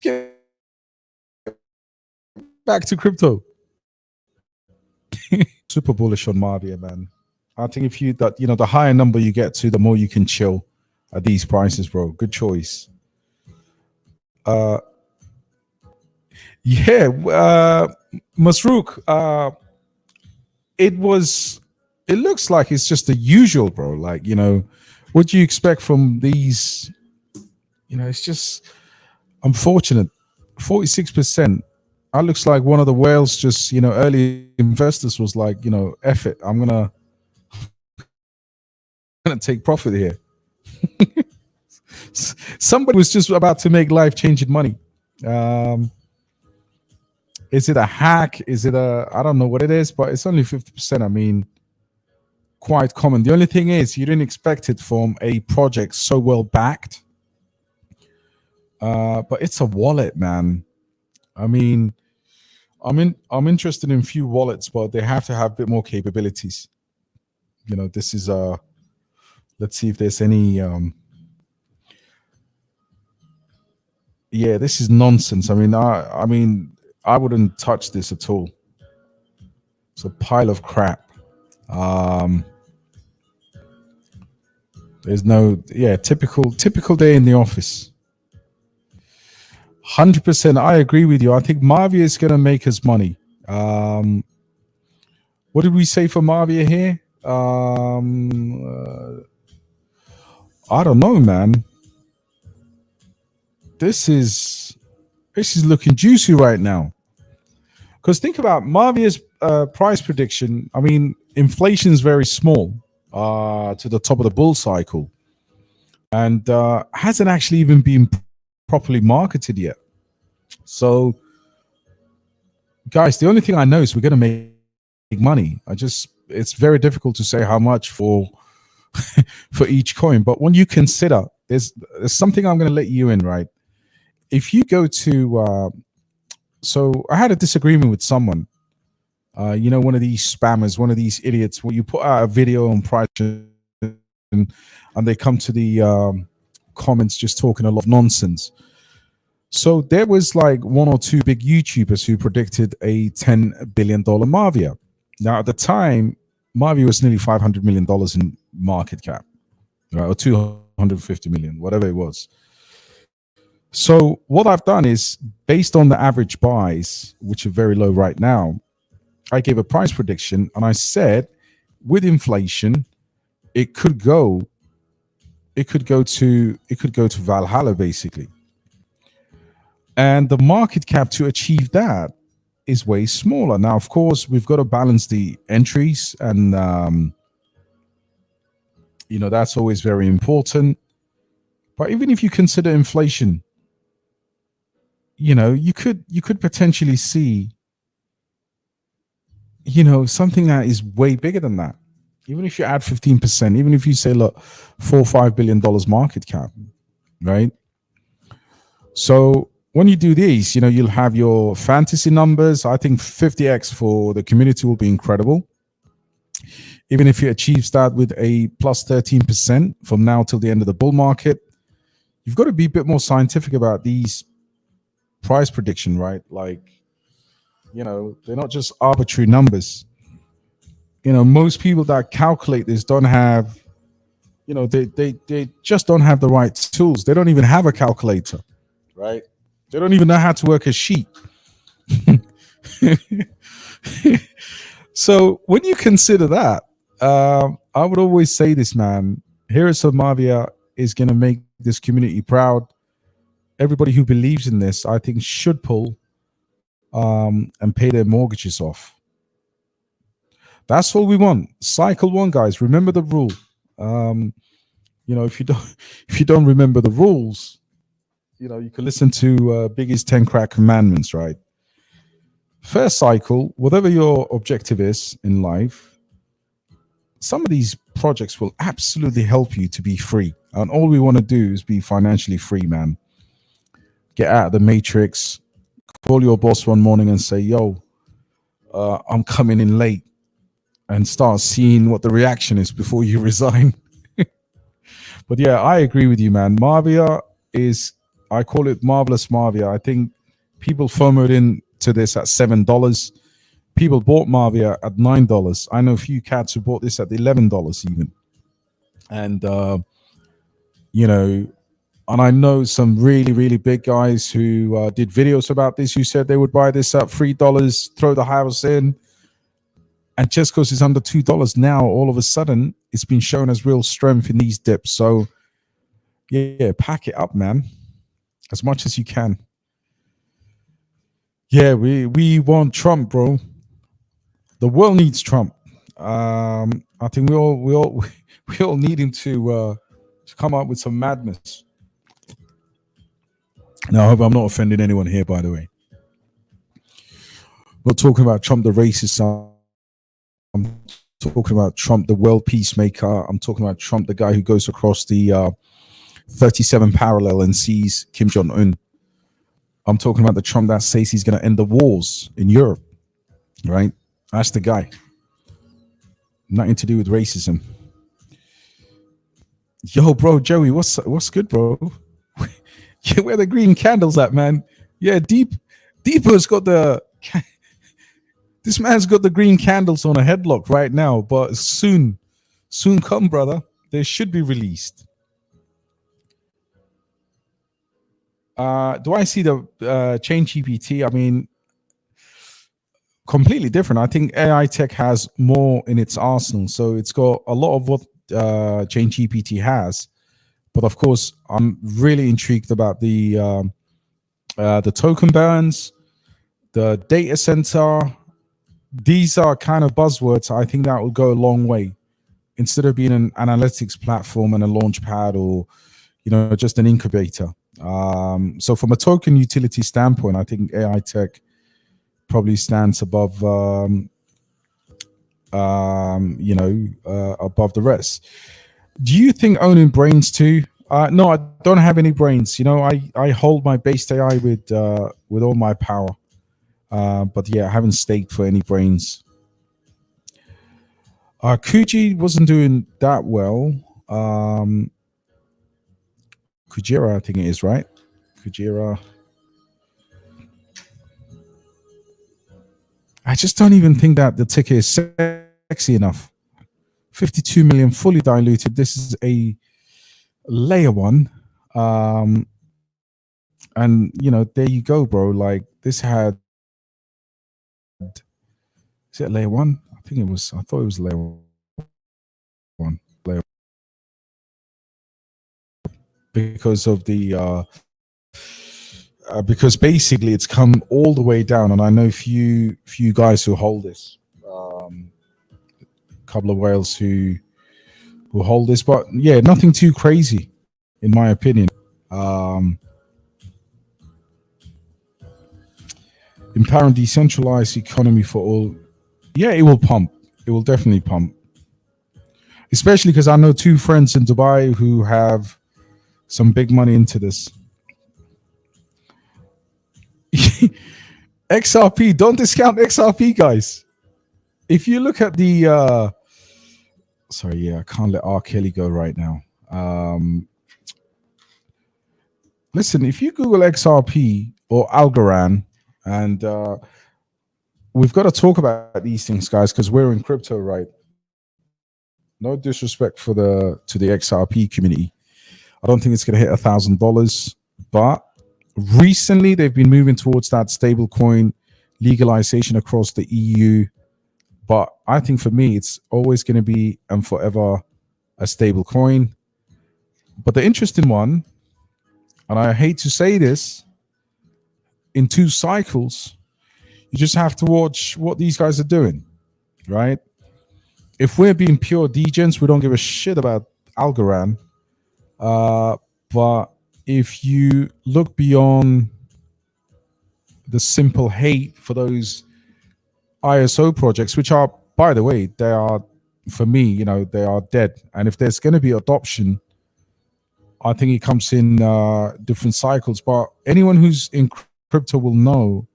Get back to crypto. Super bullish on Mavia, man. I think if you that the higher number you get to, the more you can chill at these prices, bro. Good choice. Uh yeah, Masrook, it looks like it's just the usual, bro. Like, what do you expect from these? It's just unfortunate. 46%. That looks like one of the whales just, early investors was like, F it. I'm gonna take profit here. Somebody was just about to make life-changing money. Is it a hack? Is it I don't know what it is, but it's only 50%. I mean, quite common. The only thing is you didn't expect it from a project so well backed. But it's a wallet, man. I mean, I'm interested in few wallets, but they have to have a bit more capabilities. This is let's see if there's any yeah, this is nonsense. I mean, I wouldn't touch this at all. It's a pile of crap. There's no, yeah, typical day in the office. 100%. I agree with you. I think Mavia is going to make us money. What did we say for Mavia here? I don't know, man. This is looking juicy right now. Because think about Mavia's price prediction. I mean, inflation is very small to the top of the bull cycle, and hasn't actually even been properly marketed yet. So, guys, the only thing I know is we're going to make money. It's very difficult to say how much for for each coin. But when you consider, there's something I'm going to let you in, right? If you go to, so I had a disagreement with someone, one of these spammers, one of these idiots, where you put out a video on price and they come to the comments just talking a lot of nonsense. So there was like one or two big YouTubers who predicted a $10 billion Mavia. Now at the time, Mavia was nearly $500 million in market cap, right? Or 250 million, whatever it was. So what I've done is, based on the average buys, which are very low right now, I gave a price prediction and I said, with inflation, it could go to Valhalla basically. And the market cap to achieve that is way smaller. Now, of course, we've got to balance the entries, and that's always very important. But even if you consider inflation, you could potentially see, something that is way bigger than that. Even if you add 15%, even if you say, look, $4 or $5 billion market cap, right? So when you do these, you'll have your fantasy numbers. I think 50x for the community will be incredible. Even if it achieves that with a plus 13% from now till the end of the bull market, you've got to be a bit more scientific about these price prediction, right? Like, they're not just arbitrary numbers. Most people that calculate this don't have, they just don't have the right tools. They don't even have a calculator, right? They don't even know how to work a sheet. So when you consider that, I would always say this, man, Here is Mavia is going to make this community proud. Everybody who believes in this, I think, should pull and pay their mortgages off. That's all we want. Cycle one, guys. Remember the rule. If you don't remember the rules, you can listen to Biggie's 10 Crack Commandments, right? First cycle, whatever your objective is in life, some of these projects will absolutely help you to be free. And all we want to do is be financially free, man. Get out of the matrix, call your boss one morning and say, yo, I'm coming in late, and start seeing what the reaction is before you resign. But yeah, I agree with you, man. Mavia is, I call it Marvelous Mavia. I think people FOMOed into this at $7. People bought Mavia at $9. I know a few cats who bought this at $11 even. And, and I know some really, really big guys who did videos about this, who said they would buy this at $3, throw the house in. And just because it's under $2 now, all of a sudden, it's been shown as real strength in these dips. So, yeah, pack it up, man, as much as you can. Yeah, we want Trump, bro. The world needs Trump. I think we all need him to come up with some madness. Now, I hope I'm not offending anyone here, by the way. I'm not talking about Trump the racist. I'm talking about Trump the world peacemaker. I'm talking about Trump the guy who goes across the 37 parallel and sees Kim Jong-un. I'm talking about the Trump that says he's going to end the wars in Europe, right? That's the guy. Nothing to do with racism. Yo, bro, Joey, what's good, bro? Yeah, where the green candles at, man? Yeah, Deepa's got the... This man's got the green candles on a headlock right now, but soon come, brother. They should be released. Do I see the Chain GPT? I mean, completely different. I think AITech has more in its arsenal, so it's got a lot of what Chain GPT has. But of course, I'm really intrigued about the token burns, the data center. These are kind of buzzwords. I think that will go a long way. Instead of being an analytics platform and a launch pad, or just an incubator. So from a token utility standpoint, I think AITech probably stands above above the rest. Do you think owning brains too? No, I don't have any brains. I hold my BasedAI with all my power. But yeah, I haven't staked for any brains. Kuji wasn't doing that well. Kujira, I think it is, right? Kujira. I just don't even think that the ticket is sexy enough. 52 million fully diluted. This is a layer one. And, there you go, bro. Like, this had... Is it layer one? I thought it was layer one. Because of the because basically it's come all the way down, and I know few guys who hold this, couple of whales who hold this, but yeah, nothing too crazy in my opinion. Empowering decentralized economy for all. Yeah, it will pump. It will definitely pump, especially because I know two friends in Dubai who have some big money into this. XRP, don't discount XRP, guys. If you look at the sorry, yeah, I can't let R. Kelly go right now. Listen, if you Google XRP or Algorand, and we've got to talk about these things, guys, because we're in crypto, right? No disrespect to the XRP community. I don't think it's going to hit $1,000, but recently they've been moving towards that stable coin legalization across the EU. But I think for me, it's always going to be and forever a stable coin. But the interesting one, and I hate to say this, in 2 cycles, you just have to watch what these guys are doing, right? If we're being pure degens, we don't give a shit about Algorand. But if you look beyond the simple hate for those ISO projects, which are, by the way, they are, for me, they are dead. And if there's going to be adoption, I think it comes in different cycles. But anyone who's in crypto will know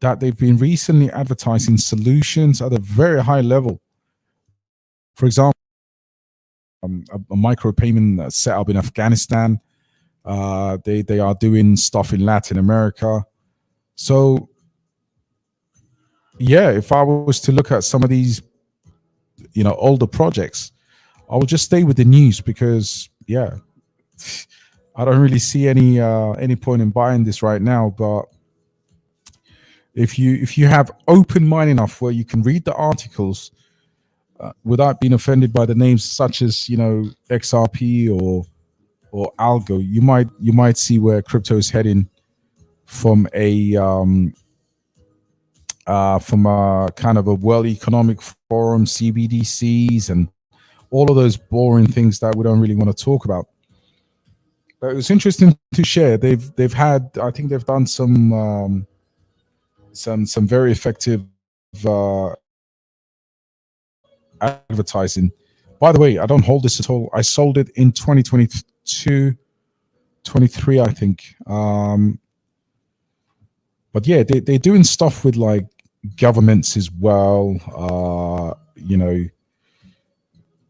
that they've been recently advertising solutions at a very high level. For example, a micropayment setup in Afghanistan. They are doing stuff in Latin America. So yeah, if I was to look at some of these, older projects, I will just stay with the news because yeah, I don't really see any point in buying this right now. But if you have open mind enough where you can read the articles without being offended by the names such as XRP or Algo, you might see where crypto is heading from a kind of a World Economic Forum, CBDCs, and all of those boring things that we don't really want to talk about. But it was interesting to share. They've had, I think they've done some very effective advertising. By the way, I don't hold this at all. I sold it in 2022, 23, I think. But yeah, they're doing stuff with like governments as well.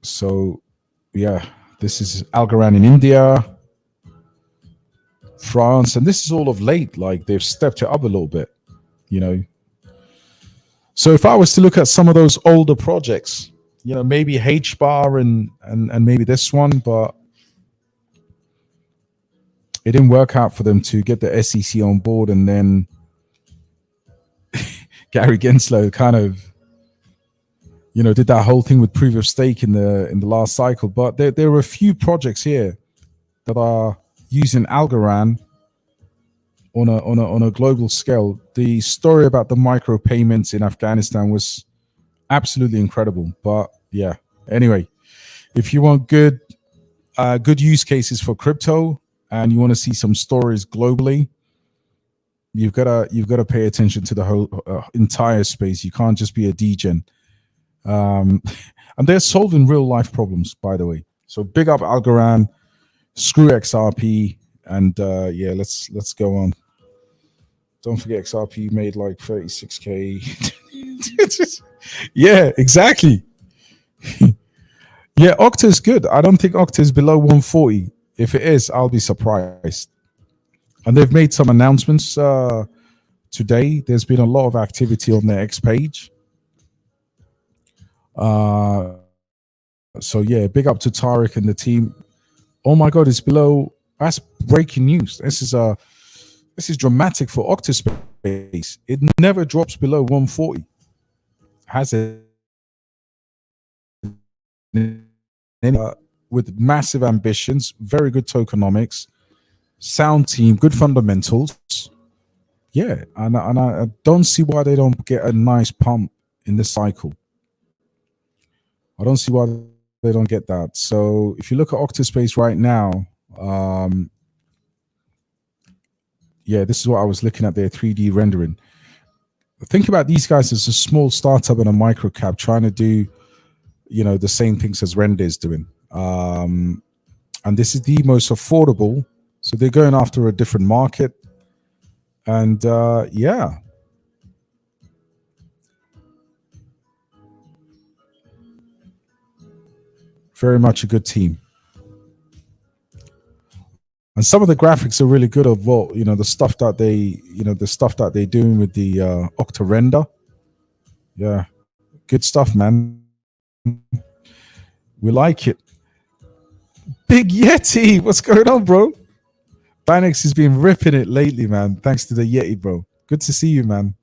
So yeah, this is Algorand in India, France, and this is all of late. Like they've stepped it up a little bit, So if I was to look at some of those older projects, maybe HBAR and maybe this one, but it didn't work out for them to get the SEC on board, and then Gary Genslow kind of did that whole thing with proof of stake in the last cycle. But there are a few projects here that are using Algorand on a global scale. The story about the micropayments in Afghanistan was absolutely incredible. But yeah, anyway, if you want good use cases for crypto and you want to see some stories globally, you've got to pay attention to the whole entire space. You can't just be a degen. And they're solving real life problems, by the way. So big up Algorand, screw XRP, and yeah, let's go on. Don't forget XRP made like 36K. Yeah, exactly. Yeah, Octa is good. I don't think Octa is below 140. If it is, I'll be surprised. And they've made some announcements today. There's been a lot of activity on their X page. So yeah, big up to Tariq and the team. Oh my God, it's below. That's breaking news. This is dramatic for Octaspace. It never drops below 140. Has it? With massive ambitions, very good tokenomics, sound team, good fundamentals. Yeah, and I don't see why they don't get a nice pump in this cycle. I don't see why they don't get that. So if you look at Octaspace right now, yeah, this is what I was looking at, their 3D rendering. Think about these guys as a small startup and a micro cap trying to do, the same things as Render is doing. And this is the most affordable. So they're going after a different market. And yeah. Very much a good team. And some of the graphics are really good of what, the stuff that they're doing with the Octa render. Yeah. Good stuff, man. We like it. Big Yeti, what's going on, bro? Dynex has been ripping it lately, man. Thanks to the Yeti, bro. Good to see you, man.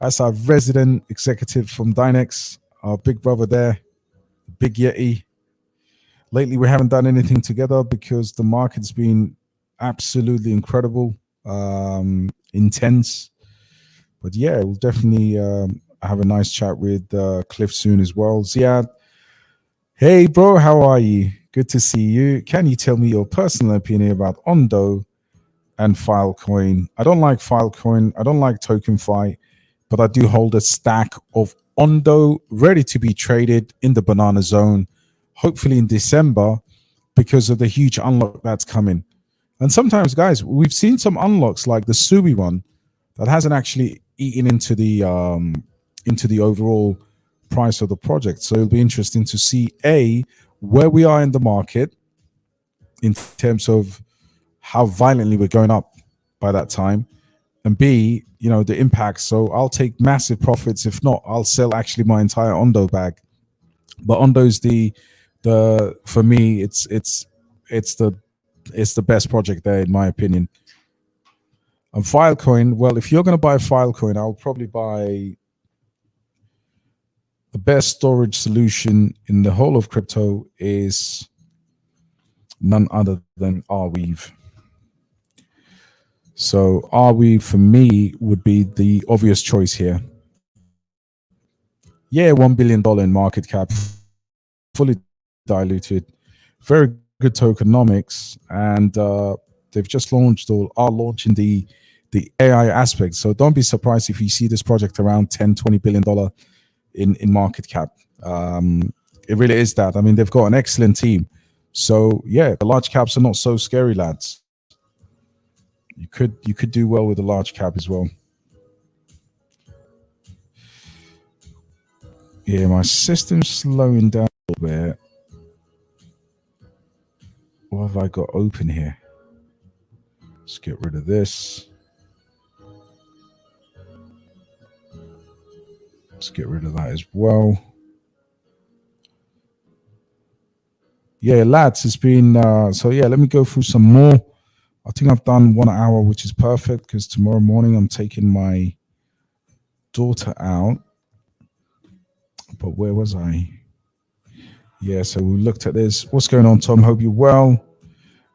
That's our resident executive from Dynex, our big brother there, Big Yeti. Lately, we haven't done anything together because the market's been absolutely incredible, intense. But yeah, we'll definitely have a nice chat with Cliff soon as well. Ziad, hey bro, how are you? Good to see you. Can you tell me your personal opinion about Ondo and Filecoin? I don't like Filecoin. I don't like TokenFi, but I do hold a stack of Ondo ready to be traded in the banana zone, hopefully in December, because of the huge unlock that's coming. And sometimes, guys, we've seen some unlocks like the Sui one that hasn't actually eaten into the overall price of the project. So it'll be interesting to see where we are in the market in terms of how violently we're going up by that time, and B, the impact. So I'll take massive profits. If not, I'll sell actually my entire Ondo bag. But Ondo's the for me, it's the best project there in my opinion. And Filecoin, well, if you're going to buy Filecoin, I'll probably buy the best storage solution in the whole of crypto is none other than Arweave. So Arweave for me would be the obvious choice here. Yeah, $1 billion in market cap, fully diluted, very good tokenomics, and they've just launched or are launching the AI aspect. So don't be surprised if you see this project around $10-20 billion in market cap. It really is that. I mean, they've got an excellent team. So yeah, the large caps are not so scary, lads. You could do well with a large cap as well. Yeah, my system's slowing down a little bit. What have I got open here? Let's get rid of this. Let's get rid of that as well. Yeah, lads, it's been so yeah, let me go through some more. I think I've done 1 hour, which is perfect because tomorrow morning I'm taking my daughter out. But where was I? Yeah, so we looked at this. What's going on, Tom? Hope you're well.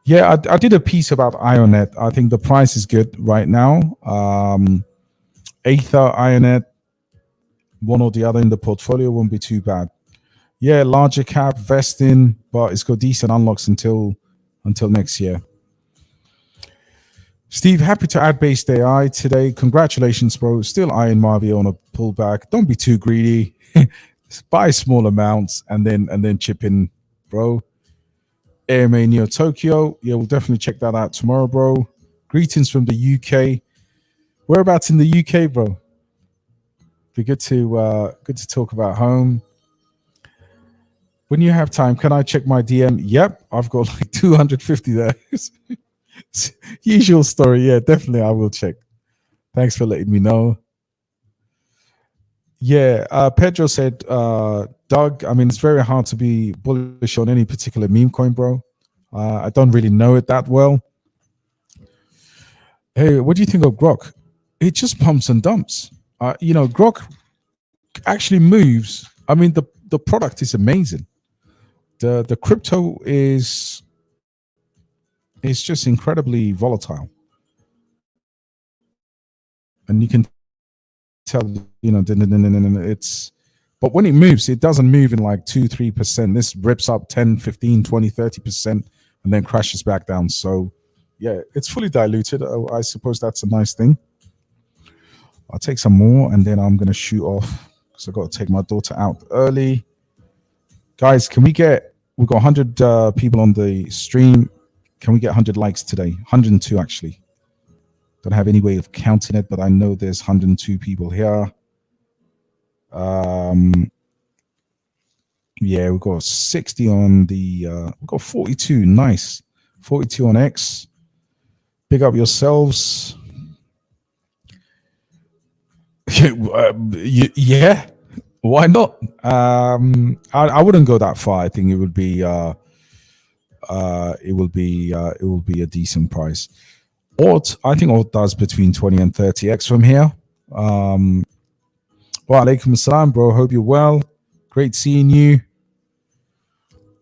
Yeah, I did a piece about Ionet. I think the price is good right now. Aether, Ionet, one or the other in the portfolio won't be too bad. Yeah, larger cap, vesting, but it's got decent unlocks until next year. Steve, happy to add BasedAI today. Congratulations, bro. Still eyeing Mavia on a pullback. Don't be too greedy. Buy small amounts and then chip in, bro. AMA Neo Tokyo. Yeah, we'll definitely check that out tomorrow, bro. Greetings from the UK. Whereabouts in the UK, bro? Be good to talk about home. When you have time, can I check my DM? Yep, I've got like 250 there. Usual story. Yeah, definitely I will check. Thanks for letting me know. Yeah, Pedro said, Doug, I mean, it's very hard to be bullish on any particular meme coin, bro. I don't really know it that well. Hey, what do you think of Grok? It just pumps and dumps. Grok actually moves. I mean, the product is amazing. The crypto is just incredibly volatile. And you can tell, it's, but when it moves, it doesn't move in like 2-3%. This rips up 10, 15, 20, 30% and then crashes back down. So yeah, it's fully diluted. I suppose that's a nice thing. I'll take some more and then I'm going to shoot off because I've got to take my daughter out early. Guys, we've got 100 people on the stream. Can we get 100 likes today? 102 actually. Don't have any way of counting it, but I know there's 102 people here. Yeah, we've got 60 on the, we've got 42, nice. 42 on X. Pick up yourselves. Yeah, why not? I wouldn't go that far. I think it would be, it will be a decent price. I think Alt does between 20 and 30x from here. Wa alaikum assalam, bro. Hope you're well. Great seeing you.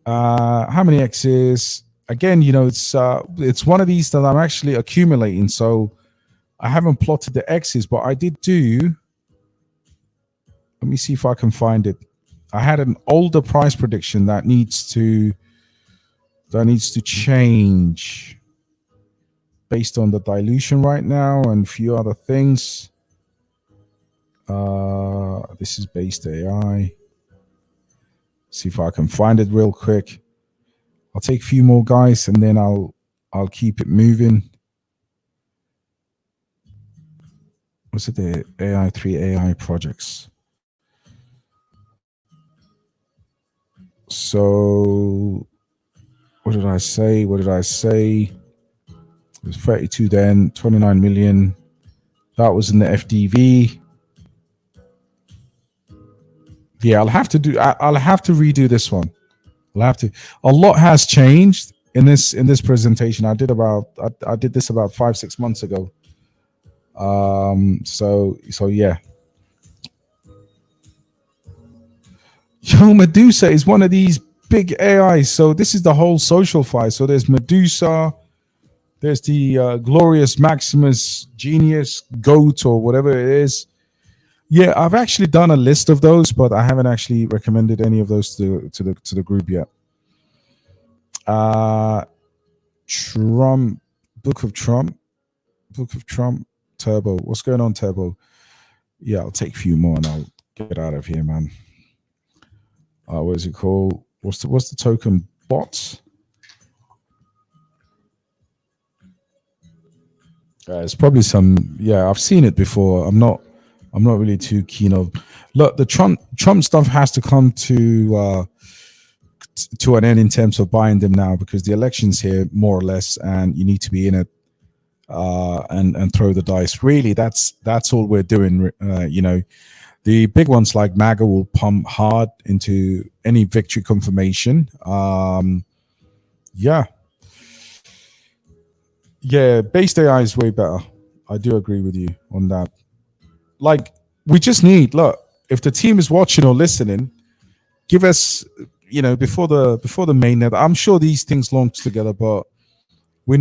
How many X's? Again, it's one of these that I'm actually accumulating. So I haven't plotted the X's, but I did do. Let me see if I can find it. I had an older price prediction that needs to change based on the dilution right now and a few other things. This is BasedAI. See if I can find it real quick. I'll take a few more guys and then I'll keep it moving. What's it? The AI3 AI projects. So what did I say? It was 32 then, 29 million. That was in the FDV. Yeah, I'll have to redo this one. I'll have to. A lot has changed in this presentation. I did this about 5-6 months ago. So yeah. Yo, Medusa is one of these big AIs. So this is the whole social fi. So there's Medusa, there's the Glorious Maximus Genius Goat or whatever it is. Yeah, I've actually done a list of those, but I haven't actually recommended any of those to the group yet. Trump, Book of Trump, Turbo. What's going on, Turbo? Yeah, I'll take a few more and I'll get out of here, man. What is it called? What's the token? Bots. It's probably some. Yeah, I've seen it before. I'm not really too keen of. Look, the Trump stuff has to come to an end in terms of buying them now, because the election's here more or less, and you need to be in it and throw the dice. Really, that's all we're doing. The big ones like MAGA will pump hard into any victory confirmation. Yeah, BasedAI is way better. I do agree with you on that. Like, we just need, look, if the team is watching or listening, give us, before the mainnet. I'm sure these things launch together, but we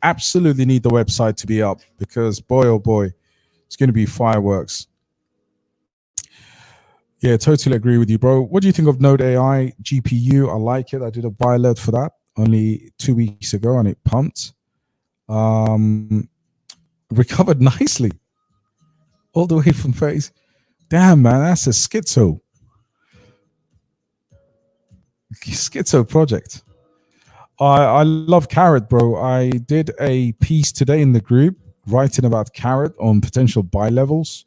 absolutely need the website to be up, because boy oh boy, it's going to be fireworks. Yeah, totally agree with you, bro. What do you think of Node AI GPU? I like it. I did a buy alert for that only 2 weeks ago and it pumped. Recovered nicely all the way from phase. Damn, man, that's a schizo project. I love Carrot, bro. I did a piece today in the group writing about Carrot on potential buy levels.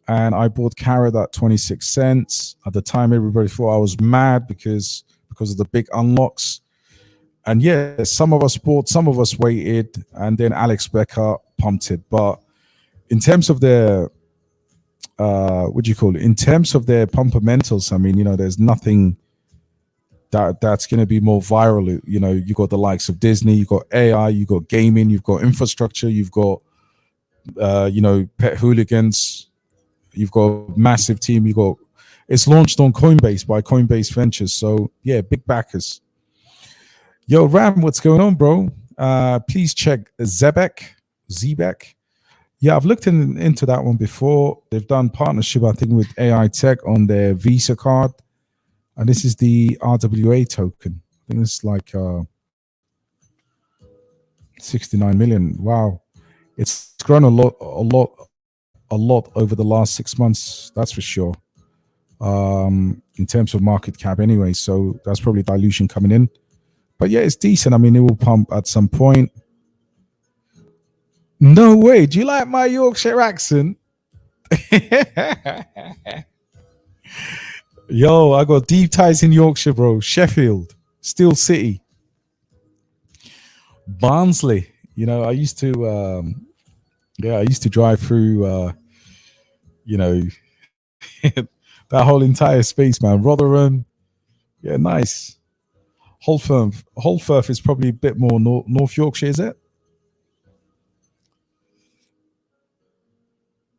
And I bought Carrot at 26 cents. At the time, everybody thought I was mad because of the big unlocks. And yeah, some of us bought, some of us waited, and then Alex Becker pumped it. But in terms of their, in terms of their pumpamentals, I mean, there's nothing that's going to be more viral. You got the likes of Disney, you got AI, you got gaming, you've got infrastructure, you've got, pet hooligans. You've got a massive team. It's launched on Coinbase by Coinbase Ventures. So yeah, big backers. Yo, Ram, what's going on, bro? Please check Zebek. Yeah, I've looked into that one before. They've done partnership, I think, with AITech on their Visa card. And this is the RWA token. I think it's like 69 million. Wow. It's grown a lot over the last 6 months, that's for sure, in terms of market cap anyway. So that's probably dilution coming in, but yeah, it's decent. I mean, it will pump at some point. No way. Do you like my Yorkshire accent? Yo, I got deep ties in Yorkshire, bro. Sheffield, Steel City, Barnsley. I used to drive through that whole entire space, man. Rotherham, yeah, nice. Holfirth is probably a bit more North Yorkshire, is it?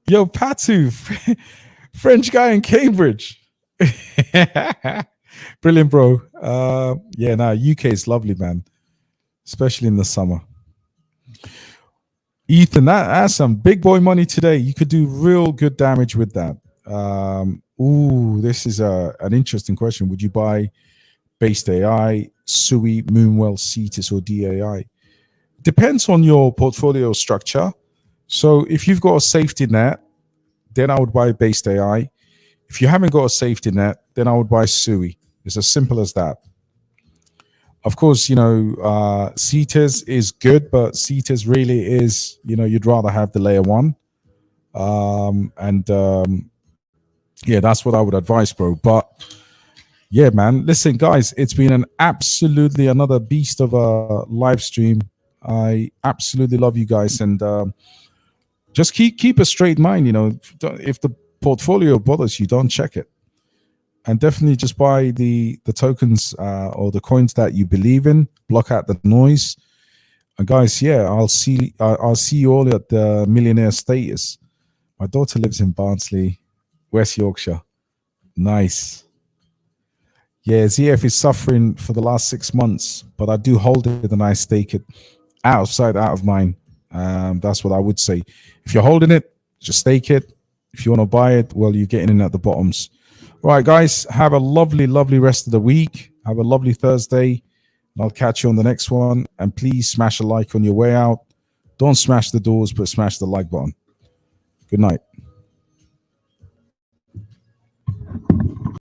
Yo, Patu, French guy in Cambridge. Brilliant, bro. Yeah, no, UK is lovely, man, especially in the summer. Ethan, that's some big boy money today. You could do real good damage with that. Ooh, this is an interesting question. Would you buy BasedAI, SUI, Moonwell, Cetus, or DAI? Depends on your portfolio structure. So if you've got a safety net, then I would buy BasedAI. If you haven't got a safety net, then I would buy SUI. It's as simple as that. Of course, CETAs is good, but CETAs really is, you'd rather have the layer one. And yeah, that's what I would advise, bro. But yeah, man, listen, guys, it's been an absolutely another beast of a live stream. I absolutely love you guys. And just keep a straight mind. If the portfolio bothers you, don't check it. And definitely just buy the tokens or the coins that you believe in. Block out the noise. And guys, yeah, I'll see you all at the millionaire status. My daughter lives in Barnsley, West Yorkshire. Nice. Yeah, ZF is suffering for the last 6 months, but I do hold it and I stake it out of sight, out of mind. That's what I would say. If you're holding it, just stake it. If you want to buy it, well, you're getting in at the bottoms. All right, guys, have a lovely, lovely rest of the week. Have a lovely Thursday. And I'll catch you on the next one. And please smash a like on your way out. Don't smash the doors, but smash the like button. Good night.